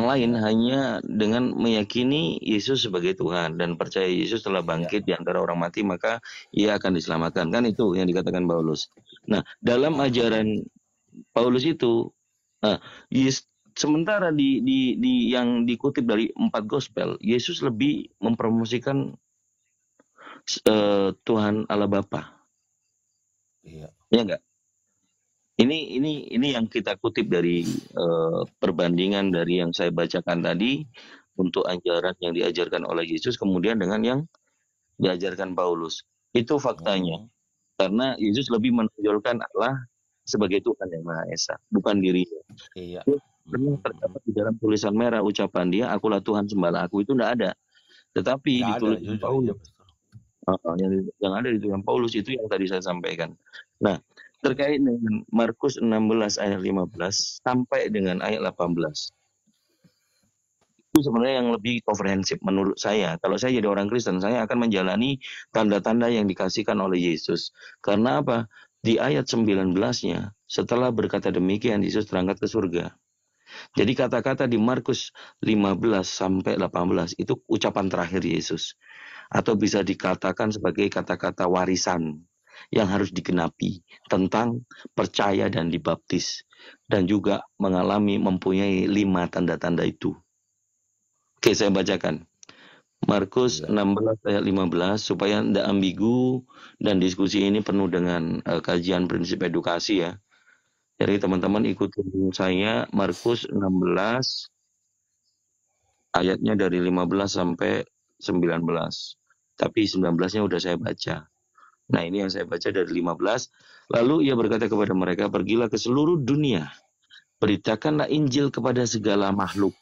lain hanya dengan meyakini Yesus sebagai Tuhan dan percaya Yesus telah bangkit di antara orang mati, maka ia akan diselamatkan. Kan itu yang dikatakan Paulus. Nah, dalam ajaran Paulus itu, sementara di yang dikutip dari 4 gospel, Yesus lebih mempromosikan Tuhan Allah Bapa. Iya. Ya enggak? Ini yang kita kutip dari perbandingan dari yang saya bacakan tadi untuk ajaran yang diajarkan oleh Yesus kemudian dengan yang diajarkan Paulus. Itu faktanya. Karena Yesus lebih menonjolkan Allah sebagai Tuhan yang Maha Esa, bukan dirinya. Iya. Karena terdapat di dalam tulisan merah ucapan dia, akulah Tuhan sembahlah aku, itu tidak ada. Tetapi di tulisan Paulus, yang ada di tulisan Paulus itu yang tadi saya sampaikan. Nah, terkait dengan Markus 16 ayat 15 sampai dengan ayat 18. Itu sebenarnya yang lebih komprehensif menurut saya. Kalau saya jadi orang Kristen, saya akan menjalani tanda-tanda yang dikasihkan oleh Yesus. Karena apa? Di ayat 19-nya, setelah berkata demikian, Yesus terangkat ke surga. Jadi kata-kata di Markus 15 sampai 18 itu ucapan terakhir Yesus. Atau bisa dikatakan sebagai kata-kata warisan yang harus digenapi tentang percaya dan dibaptis. Dan juga mempunyai 5 tanda-tanda itu. Oke, saya bacakan. Markus 16 ayat 15 supaya tidak ambigu dan diskusi ini penuh dengan kajian prinsip edukasi ya. Jadi teman-teman ikutin saya Markus 16 ayatnya dari 15 sampai 19. Tapi 19-nya udah saya baca. Nah, ini yang saya baca dari 15. Lalu ia berkata kepada mereka, pergilah ke seluruh dunia. Beritakanlah Injil kepada segala makhluk.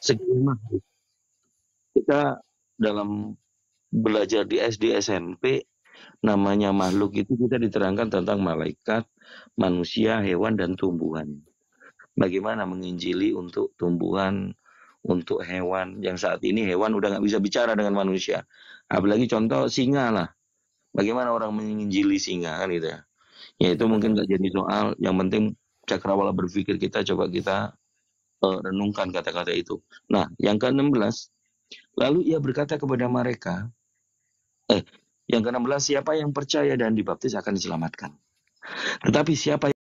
Segala makhluk. Kita dalam belajar di SD, SMP, namanya makhluk itu kita diterangkan tentang malaikat, manusia, hewan, dan tumbuhan. Bagaimana menginjili untuk tumbuhan, untuk hewan, yang saat ini hewan udah nggak bisa bicara dengan manusia. Apalagi contoh singa lah. Bagaimana orang menginjili singa kan gitu ya. Ya itu mungkin nggak jadi soal, yang penting cakrawala berpikir kita, coba kita renungkan kata-kata itu. Nah, yang ke-16, lalu ia berkata kepada mereka, yang ke-16, siapa yang percaya dan dibaptis akan diselamatkan. Tetapi siapa